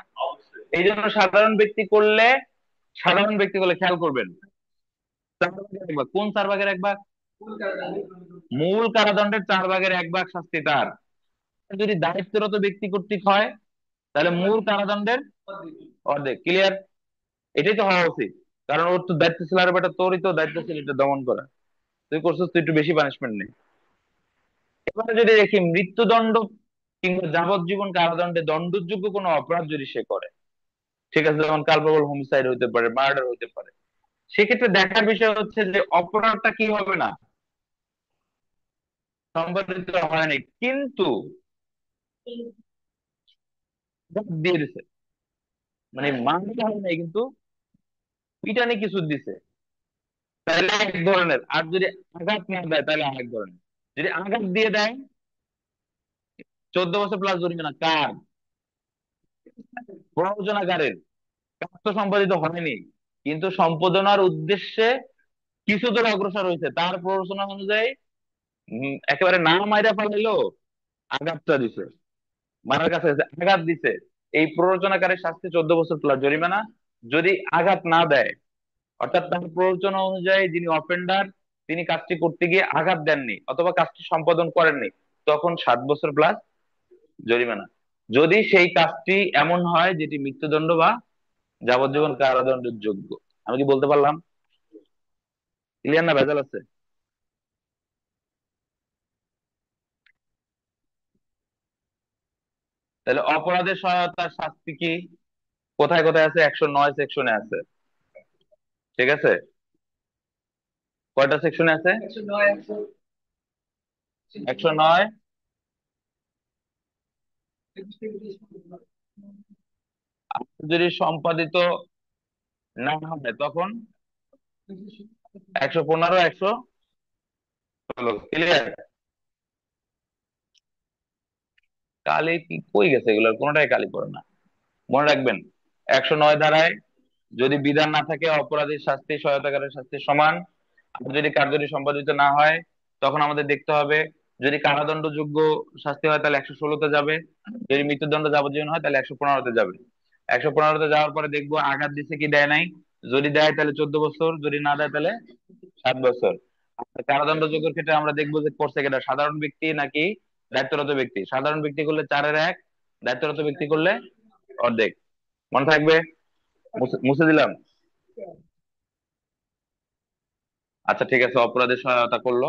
এই জন্য সাধারণ ব্যক্তি করলে, সাধারণ ব্যক্তি করলে খেয়াল করবেন 4 ভাগের 1 ভাগ। কোন 4 ভাগের 1 ভাগ? মূল কারাদণ্ডের 4 ভাগের 1 ভাগ শাস্তি তার। যদি দায়িত্বরত ব্যক্তি কর্তৃক হয় তাহলে মূল কারাদণ্ডের অর্ধেক। ক্লিয়ার? এটাই তো হওয়া উচিত, কারণ ওর তো দায়িত্ব ছিল, আর বেটা তোরই তো দায়িত্ব ছিল এটা দমন করা, তুই করছিস, তুই একটু বেশি পানিশমেন্ট নেই। এবারে যদি দেখি মৃত্যুদণ্ড কিংবা যাবজ্জীবন কারাদণ্ডে দণ্ডযোগ্য কোনো অপরাধ যদি সে করে, ঠিক আছে, যেমন কালপ্রবল হোমিসাইড হতে পারে, মার্ডার হতে পারে, সেক্ষেত্রে দেখার বিষয় হচ্ছে যে অপরাধটা কি হবে না, সম্পাদিত হয়নি, কিন্তু দিয়ে দিছে, মানে মামলা হয় নাই কিন্তু পিটানি কিছু দিছে, তাহলে এক ধরনের। আর যদি আঘাত না দেয় তাহলে আরেক ধরনের। যদি আঘাত দিয়ে দেয় 14 বছর প্লাস জরিমানা। কার? প্রযোজনাকারের। কাজ তো সম্পাদিত হয়নি কিন্তু সম্পাদনার উদ্দেশ্যে কিছু দূর অগ্রসর হয়েছে, তার প্ররোচনা অনুযায়ী একেবারে না মাইরা ফেলাইলো, আঘাতটা দিছে, মারার কাছে গেছে, আঘাত দিছে, এই প্ররোচনাকারীর শাস্তি 14 বছর প্লাস জরিমানা। যদি আঘাত না দেয়, অর্থাৎ তার প্ররোচনা অনুযায়ী যিনি অফেন্ডার তিনি কাজটি করতে গিয়ে আঘাত দেননি অথবা কাজটি সম্পাদন করেননি, তখন 7 বছর প্লাস জরিমানা। যদি সেই কাজটি এমন হয় যেটি মৃত্যুদণ্ড বা যাবজ্জীবন কারাদণ্ডের যোগ্য। আমি কি বলতে পারলাম? ক্লিয়ার না ভেজাল আছে? তাহলে অপরাধের সহায়তার শাস্তি কি কোথায় কোথায় আছে? 109 সেকশনে আছে, ঠিক আছে? কয়টা সেকশনে আছে? 109, আর যদি সম্পাদিত না হয় তখন 115, 116। ক্লিয়ার? কালি কি কই গেছে, এগুলোর কোনোটাই কালি পড়ে না। মনে রাখবেন, 109 ধারায় যদি বিধান না থাকে অপরাধীর শাস্তি সহায়তাকারীর শাস্তির সমান। আর যদি কার্যটি সম্পাদিত না হয় তখন আমাদের দেখতে হবে, যদি কারাদণ্ডযোগ্য শাস্তি হয় তাহলে 116-তে যাবে, যদি মৃত্যুদণ্ড যাবজ্জীবন হয় তাহলে 115-তে যাবে। 115-তে যাওয়ার পরে দেখবো আঘাত দিছে কি দেয় নাই। যদি দেয় তাহলে 14 বছর, যদি না দেয় তাহলে 7 বছর। আর কারাদণ্ডযোগ্যের ক্ষেত্রে আমরা দেখবো যে করছে কেটা, সাধারণ ব্যক্তি নাকি দায়িত্বরত ব্যক্তি। সাধারণ ব্যক্তি করলে 4-এর 1, দায়িত্বরত ব্যক্তি করলে অর্ধেক। মনে থাকবে? মুছে দিলাম। আচ্ছা ঠিক আছে, অপরাধের সহায়তা করলো।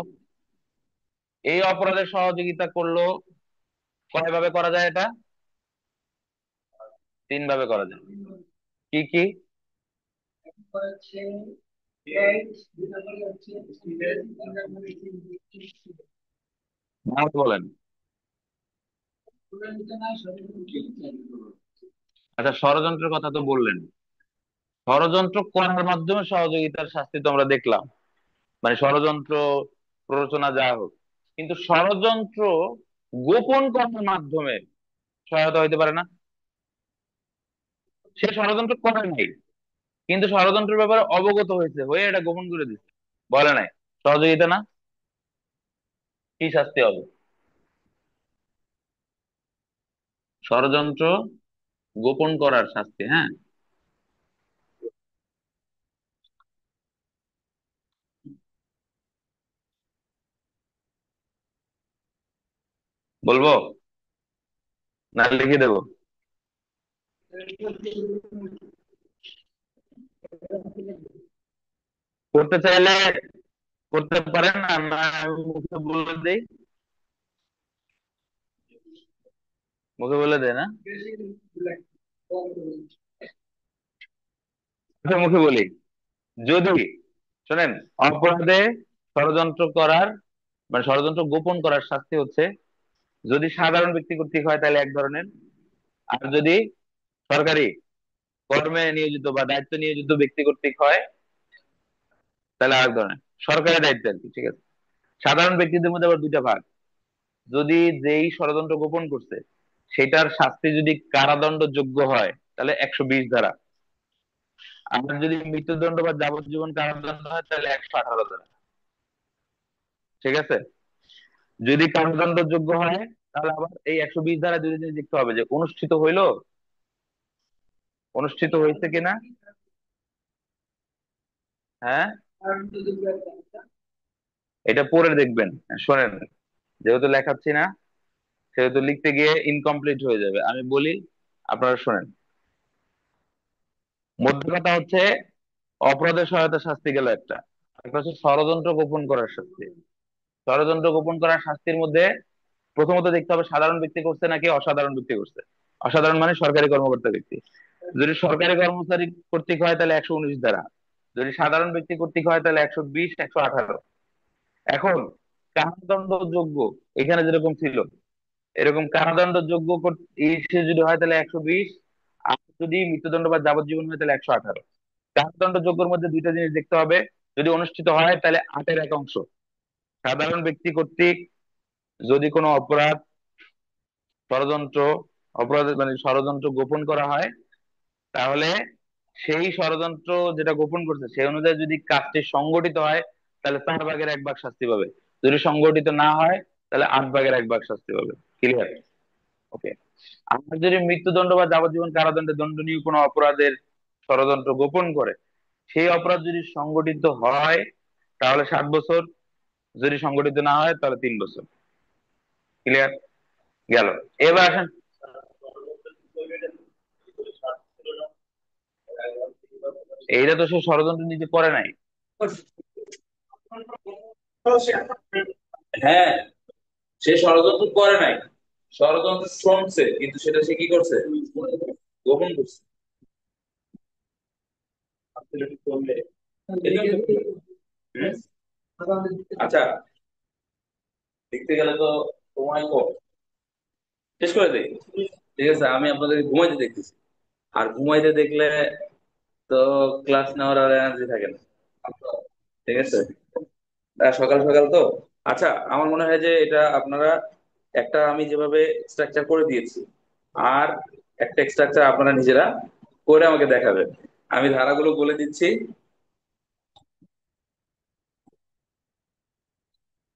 এই অপরাধের সহযোগিতা করলো কয় ভাবে করা যায় এটা? 3 ভাবে করা যায়। কি কি? ভারত বলেন। আচ্ছা, ষড়যন্ত্রের কথা তো বললেন। ষড়যন্ত্র করার মাধ্যমে সহযোগিতার শাস্তি তো আমরা দেখলাম, মানে ষড়যন্ত্র প্ররোচনা যা হোক। কিন্তু ষড়যন্ত্র গোপন করার মাধ্যমে সহায়তা হইতে পারে না? সে ষড়যন্ত্র করে নাই, কিন্তু ষড়যন্ত্রের ব্যাপারে অবগত হয়েছে, হয়ে এটা গোপন করে দিচ্ছে, বলে নাই, সহযোগিতা না? কি শাস্তি হবে? ষড়যন্ত্র গোপন করার শাস্তি, হ্যাঁ। বলবো না লিখে দেবো? করতে চাইলে করতে পারেন, আর না আমি মুখে বলে দেই। মুখে বলে দেয় না? আচ্ছা, মুখে বলি। যদি, শোনেন, অপরাধে ষড়যন্ত্র করার, মানে ষড়যন্ত্র গোপন করার শাস্তি হচ্ছে, যদি সাধারণ ব্যক্তি কর্তৃক হয় তাহলে এক ধরনের, আর যদি সরকারি কর্মে নিয়োজিত বা দায়িত্ব নিয়োজিত ব্যক্তি কর্তৃক হয় তাহলে আরেক ধরনের, সরকারি দায়িত্ব আর কি। ঠিক আছে? সাধারণ ব্যক্তিদের মধ্যে আবার দুইটা ভাগ। যদি যেই ষড়যন্ত্র গোপন করছে সেটার শাস্তি যদি কারাদণ্ড যোগ্য হয় তাহলে 120 ধারা। আর যদি মৃত্যুদণ্ড বা যাবজ্জীবন কারাদণ্ড হয় তাহলে 118 ধারা। ঠিক আছে? যদি কারাদণ্ড যোগ্য হয় তাহলে আবার এই 120 ধারা দুই জিনিস দেখতে হবে, যে অনুষ্ঠিত হইলো, অনুষ্ঠিত হয়েছে কিনা। হ্যাঁ, এটা পরে দেখবেন। শোনেন, যেহেতু লেখাচ্ছি না সেহেতু লিখতে গিয়ে ইনকমপ্লিট হয়ে যাবে, আমি বলি, আপনারা শোনেন। মধ্য কথা হচ্ছে, অপরাধের সহায়তা শাস্তি গেল একটা, একটা হচ্ছে ষড়যন্ত্র গোপন করার শাস্তি। ষড়যন্ত্র গোপন করার শাস্তির মধ্যে প্রথমত দেখতে হবে সাধারণ ব্যক্তি করছে নাকি অসাধারণ ব্যক্তি করছে। অসাধারণ মানে সরকারি কর্মকর্তা ব্যক্তি। যদি সরকারি কর্মচারী কর্তৃক হয় তাহলে 119 ধারা, যদি সাধারণ ব্যক্তি কর্তৃক হয় তাহলে 120, 118। এখন কারাদণ্ডযোগ্য, এখানে যেরকম ছিল এরকম কারাদণ্ডযোগ্য সে যদি হয় তাহলে 120, আর যদি মৃত্যুদণ্ড বা যাবজ্জীবন হয় তাহলে 118। কারাদণ্ডযোগ্যের মধ্যে দুইটা জিনিস দেখতে হবে, যদি অনুষ্ঠিত হয় তাহলে 8-এর 1 অংশ। সাধারণ ব্যক্তি কর্তৃক যদি কোনো অপরাধ, ষড়যন্ত্র, অপরাধ মানে ষড়যন্ত্র গোপন করা হয় তাহলে সেই ষড়যন্ত্র যেটা গোপন করছে সেই অনুযায়ী যদি কাজটি সংগঠিত হয় তাহলে 4/1 শাস্তি পাবে। যদি সংগঠিত না হয় তাহলে 8/1 শাস্তি পাবে। ক্লিয়ার? ওকে। আর যদি মৃত্যুদণ্ড বা যাবজ্জীবন কারাদণ্ডে দণ্ডনীয় কোনো অপরাধের ষড়যন্ত্র গোপন করে, সেই অপরাধ যদি সংগঠিত হয় তাহলে 7 বছর, যদি সংগঠিত না হয় তাহলে 3 বছর। ক্লিয়ার? গেল। এবার আসেন, এইটা তো সে ষড়যন্ত্র নিজে করে নাই। হ্যাঁ, সে ষড়যন্ত্র করে নাই, ষড়যন্ত্র শুনছে, কিন্তু সেটা সে কি করছে? গোপন করছে। হুম? আচ্ছা, দেখতে গেলে তো সময় কম, শেষ করে দেই। ঠিক আছে, আমি আপনাদের ঘুমাইতে দেখতেছি। আর ঘুমাইতে দেখলে তো ক্লাস নেওয়ার আর এনার্জি থাকে না। ঠিক আছে, সকাল সকাল তো। আচ্ছা, আমার মনে হয় যে এটা আপনারা একটা, আমি যেভাবে স্ট্রাকচার করে দিয়েছি, আর একটা স্ট্রাকচার আপনারা নিজেরা করে আমাকে দেখাবেন। আমি ধারাগুলো বলে দিচ্ছি: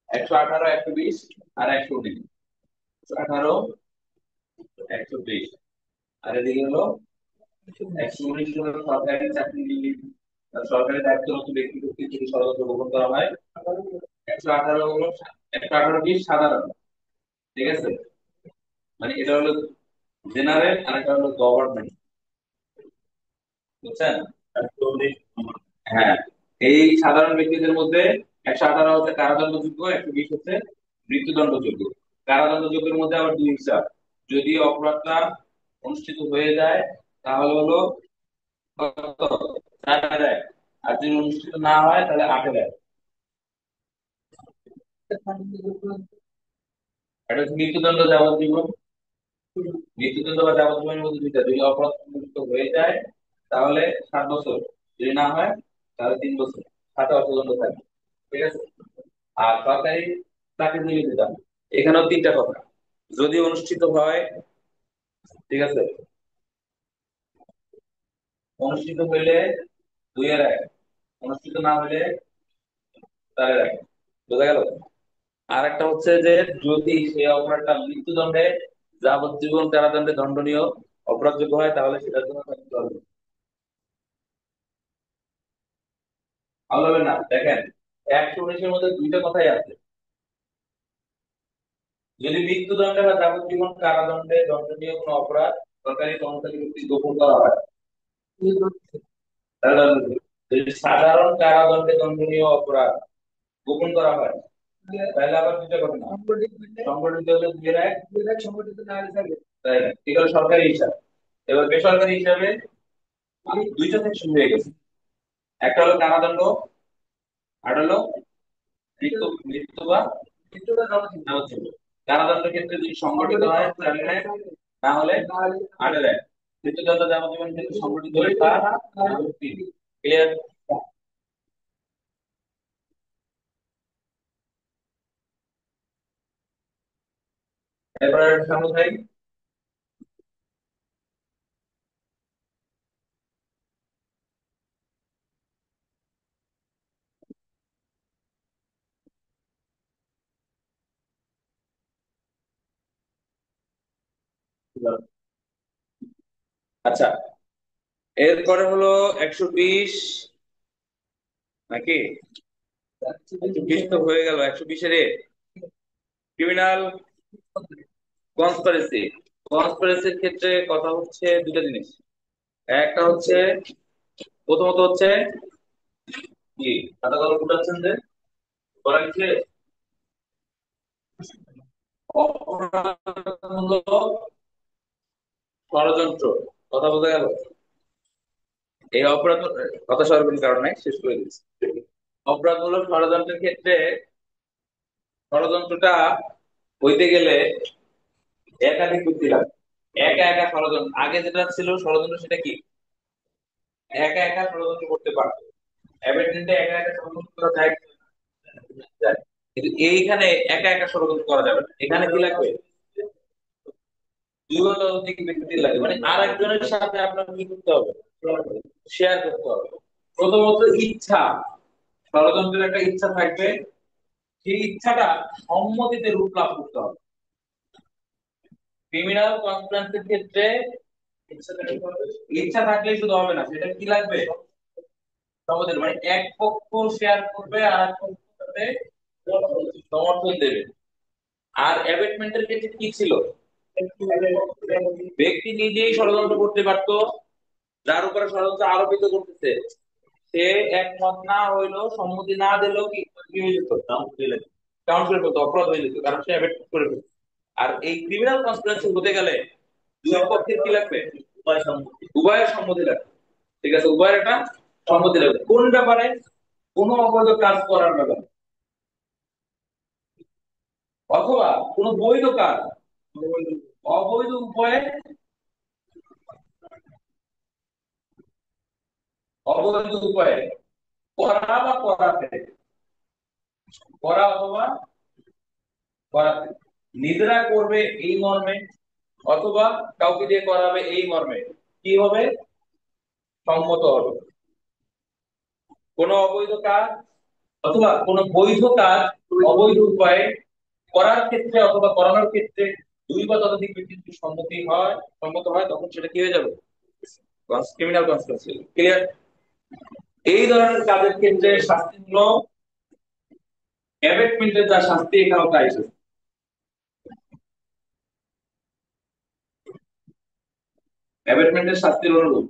118, 120, আর 119। 118, 120, আর এদিকে হলো 119 হলো সরকারি চাকরি, সরকারি দায়িত্বরত ব্যক্তি কর্তৃক যদি ষড়যন্ত্র গ্রহণ করা হয়। 118 হলো 118 সাধারণ। ঠিক আছে, মানে এটা হলো জেনারেল আর এটা হলো গভর্নমেন্ট, বুঝছেন? হ্যাঁ, এই সাধারণ ব্যক্তিদের মধ্যে 118 হচ্ছে কারাদণ্ডযোগ্য, 120 হচ্ছে মৃত্যুদণ্ডযোগ্য। কারাদণ্ডযোগ্যের মধ্যে আবার দুই হিসাব: যদি অপরাধটা অনুষ্ঠিত হয়ে যায় তাহলে হলো কত? 4 দেয়। আর যদি অনুষ্ঠিত না হয় তাহলে 8 দেয়। এটা হচ্ছে মৃত্যুদণ্ড, যাবজ্জীবন। মৃত্যুদণ্ড বা যাবজ্জীবনের মধ্যে দুইটা: যদি অপরাধ সংঘটিত হয়ে যায় তাহলে 7 বছর, যদি না হয় তাহলে 3 বছর, সাথে অর্থদণ্ড থাকবে। ঠিক আছে। আর সরকারি চাকরিজীবী যেটা, এখানেও তিনটা কথা: যদি অনুষ্ঠিত হয়, ঠিক আছে, অনুষ্ঠিত হইলে 2-এর 1, অনুষ্ঠিত না হইলে 4-এর 1। বোঝা গেল? আর একটা হচ্ছে যে যদি সেই অপরাধটা মৃত্যুদণ্ডে, যাবজ্জীবন কারাদণ্ডে দণ্ডনীয় অপরাধযোগ্য হয় তাহলে সেটার জন্য শাস্তি হবে। ভালো হবে না? দেখেন, 119-এর মধ্যে দুইটা কথাই আছে: যদি মৃত্যুদণ্ডে বা যাবজ্জীবন কারাদণ্ডে দণ্ডনীয় কোনো অপরাধ সরকারি কর্মচারী কর্তৃক গোপন করা হয়, তাহলে দণ্ডনীয়। যদি সাধারণ কারাদণ্ডে দণ্ডনীয় অপরাধ গোপন করা হয় তাহলে আবার দুইটা ঘটনা: সংগঠিত হলে 2-এর 1, সংগঠিত না হলে 4। তাই না? এটা হলো সরকারি হিসাব। এবার বেসরকারি হিসাবে দুইটা সেকশন হয়ে গেছে: একটা হলো কারাদণ্ড, আর হলো মৃত্যু, মৃত্যু বা যাবজ্জীবন। কারাদণ্ডের ক্ষেত্রে যদি সংগঠিত হয় তাহলে 4-এর 1, না হলে 8-এর 1। মৃত্যুদণ্ড যাবজ্জীবনের ক্ষেত্রে সংগঠিত হলে 4, না হলে 3। ক্লিয়ার? এরপরে সামনে ভাই। আচ্ছা, এরপরে হলো 120 নাকি? 120 তো হয়ে গেল। 120-এর ক্রিমিনাল কনস্পিরেসি। কনস্পিরেসির ক্ষেত্রে কথা হচ্ছে দুটো জিনিস: একটা হচ্ছে, প্রথমত হচ্ছে কি, খাতা কলম উঠাচ্ছেন যে করা গেছে, অপরাধমূলক ষড়যন্ত্র। কথা বোঝা গেল? এই অপরাধ, কথা সরার কোনো কারণ নাই, শেষ করে দিচ্ছি। অপরাধমূলক ষড়যন্ত্রের ক্ষেত্রে ষড়যন্ত্রটা হইতে গেলে একাধিক ব্যক্তি লাগে। একা একা ষড়যন্ত্র, আগে যেটা ছিল ষড়যন্ত্র সেটা কি, একা একা ষড়যন্ত্র করতে পারতো। অ্যাবেন্ডেন্টে একা একা ষড়যন্ত্র করা যায় যায়। কিন্তু এইখানে একা একা ষড়যন্ত্র করা যাবে না। এখানে কি লাগবে? দুই বা ততোধিক ব্যক্তি লাগবে, মানে আর একজনের সাথে আপনার কি করতে হবে? শেয়ার করতে হবে। প্রথমত ইচ্ছা, ষড়যন্ত্রের একটা ইচ্ছা থাকবে, সেই ইচ্ছাটা সম্মতিতে রূপ লাভ করতে হবে। ক্রিমিনাল কনসপিরেন্সির ক্ষেত্রে ইচ্ছা থাকলেই শুধু হবে না, সেটা কি লাগবে? সম্মতি, মানে এক পক্ষ শেয়ার করবে আর এক পক্ষ তাতে সমর্থন দেবে। আর অ্যাবেটমেন্টের ক্ষেত্রে কি ছিল? ব্যক্তি নিজেই ষড়যন্ত্র করতে পারতো, যার উপরে ষড়যন্ত্র আরোপিত করতেছে সে একমত না হইলেও, সম্মতি না দিলেও কি কি হয়ে যেত? কাউন্সিল করতো, অপরাধ হয়ে যেত, কারণ সে অ্যাবেট করে ফেলতো। আর এই ক্রিমিনাল কনসপিরেন্সি হতে গেলে দুই পক্ষের কি লাগবে? উভয়ের সম্মতি লাগবে। ঠিক আছে, উভয়ের একটা সম্মতি লাগবে। কোন ব্যাপারে? কোন অবৈধ কাজ করার ব্যাপারে, অথবা কোন বৈধ কাজ অবৈধ উপায়ে অবৈধ উপায়ে করা বা করাতে, করা অথবা করাতে, নিজেরা করবে এই মর্মে অথবা কাউকে দিয়ে করাবে এই মর্মে কি হবে? সম্মত হবে। কোন অবৈধ কাজ অথবা কোন বৈধ কাজ অবৈধ উপায়ে করার ক্ষেত্রে অথবা করানোর ক্ষেত্রে দুই বা ততোধিক ব্যক্তির যদি সম্মত হয় তখন সেটা কি হয়ে যাবে? Criminal conspiracy. ক্লিয়ার? এই ধরনের কাজের ক্ষেত্রে শাস্তি হলো অ্যাবেটমেন্টের যা শাস্তি, এখানেও তাই শাস্তি। অ্যাবেটমেন্টের শাস্তির অনুরূপ।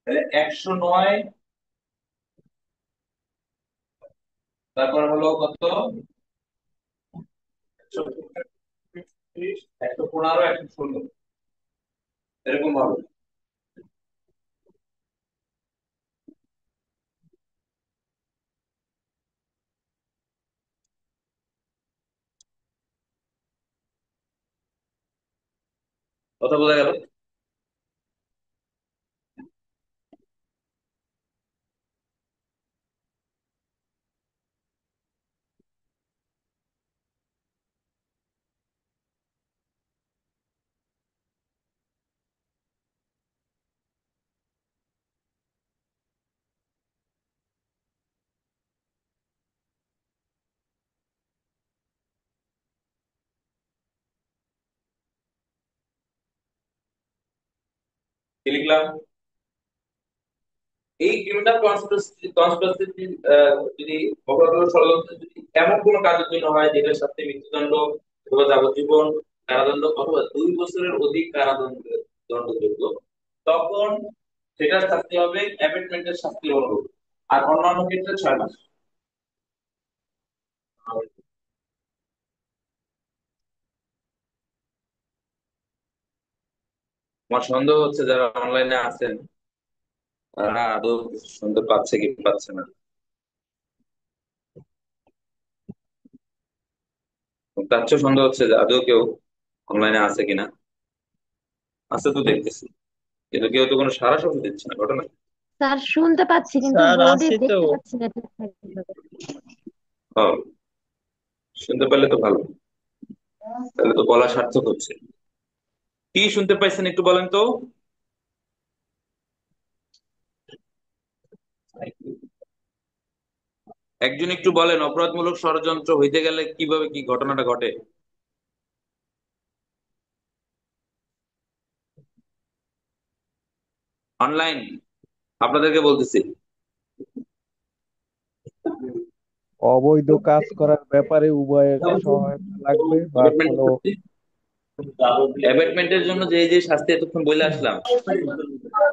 তাহলে 109, তারপর হলো কত, 115, 116, এরকম ভাবে। কথা বোঝা গেল? কি লিখলাম? এই ক্রিমিনাল কনস্পিরেসি যদি অপরাধ ষড়যন্ত্র যদি এমন কোনো কাজের জন্য হয় যেটার সাথে মৃত্যুদণ্ড অথবা যাবজ্জীবন কারাদণ্ড অথবা 2 বছরের অধিক কারাদণ্ড দণ্ডযোগ্য, তখন সেটার শাস্তি হবে অ্যাবেটমেন্টের শাস্তির অনুরূপ। আর অন্যান্য ক্ষেত্রে 6 মাস। আমার সন্দেহ হচ্ছে যারা অনলাইনে আছেন তারা আদৌ কিছু শুনতে পাচ্ছে কি পাচ্ছে না। তার চেয়ে সন্দেহ হচ্ছে যে আদৌ কেউ অনলাইনে আছে কিনা। আছে তো দেখতেছি, কিন্তু কেউ তো কোনো সারা শব্দ দিচ্ছে না। ঘটনা স্যার শুনতে পাচ্ছি কিন্তু স্যার বোর্ডে আছি তো। দেখতে পাচ্ছি না ঠিকঠাক ভাবে। ও, শুনতে পারলে তো ভালো, তাহলে তো বলা সার্থক হচ্ছে। কি শুনতে পাইছেন একটু বলেন তো? একজন একটু বলেন, অপরাধমূলক ষড়যন্ত্র হইতে গেলে কিভাবে কি ঘটনাটা ঘটে? অনলাইন আপনাদেরকে বলতেছি। অবৈধ কাজ করার ব্যাপারে উভয়ের সহায়তা লাগবে বা কোনো অ্যাবেটমেন্টের জন্য যে যে শাস্তি এতক্ষণ বলে আসলাম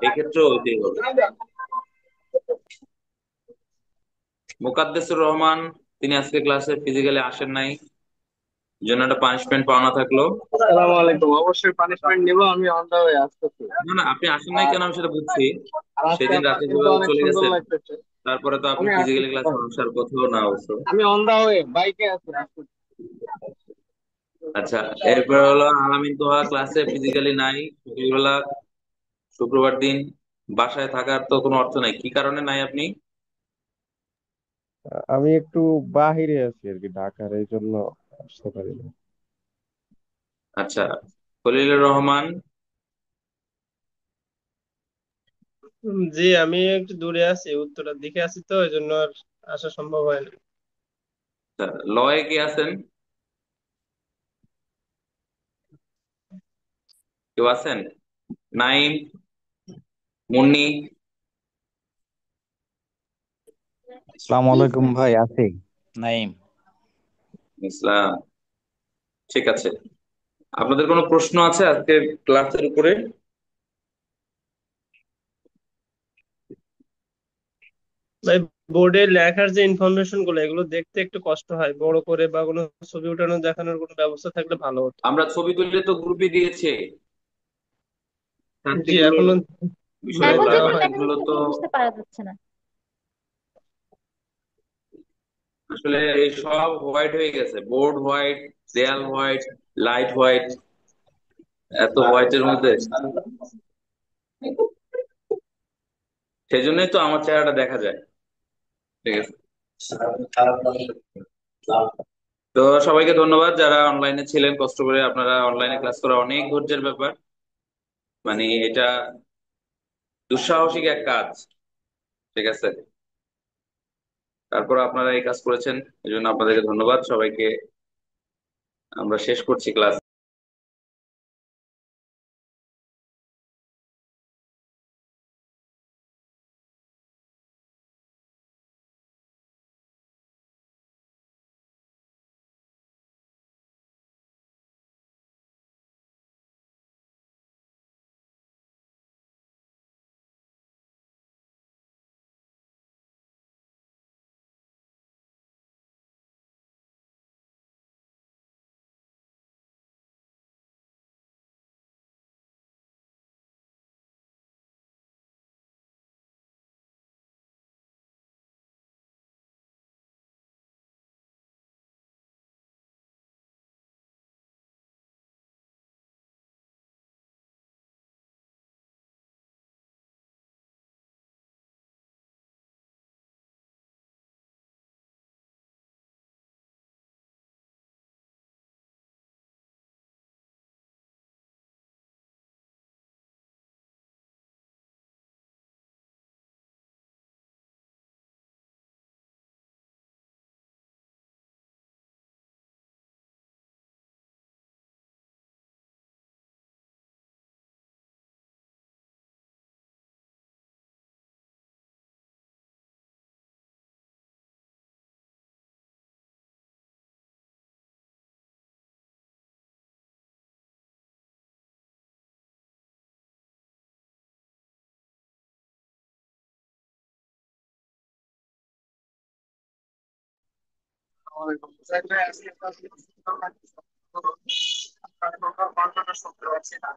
এই ক্ষেত্রেও ওইটাই হবে। মোকাদ্দেসুর রহমান, তিনি আজকে ক্লাসে ফিজিক্যালি আসেন নাই, জন্য একটা পানিশমেন্ট পাওনা থাকলো। আসসালামু আলাইকুম। অবশ্যই পানিশমেন্ট নিব, আমি অন দা ওয়ে আসতেছি। না না, আপনি আসেন নাই আর কেন আমি সেটা বুঝছি। আর আজকে সেদিন আপনার রাতে কিন্তু যেভাবে অনেক চলে সুন্দর গেছেন, লাগতেছে। তারপরে তো আপনি আমি ফিজিক্যালি আসতেছি, ক্লাসে আসার কথাও না অবশ্য। আমি অন দা ওয়ে বাইকে আছি, আসতেছি। আচ্ছা, এরপর হলো আলামিন তোহা ক্লাসে ফিজিক্যালি নাই সকালবেলা, শুক্রবার দিন। বাসায় থাকার তো কোনো অর্থ নাই, কি কারণে নাই আপনি? আমি একটু বাহিরে আছি আর কি, ঢাকার, এই জন্য আসতে পারি না। আচ্ছা, খলিলুর রহমান। জি, আমি একটু দূরে আছি, উত্তরার দিকে আছি তো, এই জন্য আর আসা সম্ভব হয় না। আচ্ছা, লয়ে কি আছেন? কেউ আছেন? নাইম, মুন্নি? আসসালামু আলাইকুম ভাই, আছি নাইম। ইসলাম। ঠিক আছে, আপনাদের কোনো প্রশ্ন আছে আজকের ক্লাসের উপরে? ভাই, বোর্ডে লেখার যে ইনফরমেশন গুলো এগুলো দেখতে একটু কষ্ট হয়, বড় করে বা কোনো ছবি উঠানো দেখানোর কোনো ব্যবস্থা থাকলে ভালো হতো। আমরা ছবি তুলে তো গ্রুপে দিয়েছি, জি, ছাত্রীগুলোর এখনো এখন বিষয়গুলো, দেওয়া যেগুলো হয়নি। দেখা এগুলো যাচ্ছে তো এগুলো বুঝতে পারা যাচ্ছে না। আসলে এই সব হোয়াইট হয়ে গেছে, বোর্ড হোয়াইট, দেয়াল হোয়াইট, লাইট হোয়াইট। এত হোয়াইটের মধ্যে, সেই জন্যই তো আমার চেহারাটা দেখা যায়। ঠিক আছে। তো সবাইকে ধন্যবাদ যারা অনলাইনে ছিলেন, কষ্ট করে আপনারা অনলাইনে ক্লাস করা অনেক ধৈর্যের ব্যাপার। মানে এটা দুঃসাহসিক এক কাজ। ঠিক আছে। তারপর আপনারা এই কাজ করেছেন, এই জন্য আপনাদেরকে ধন্যবাদ সবাইকে। আমরা শেষ করছি ক্লাস। শুনতে পাচ্ছি না।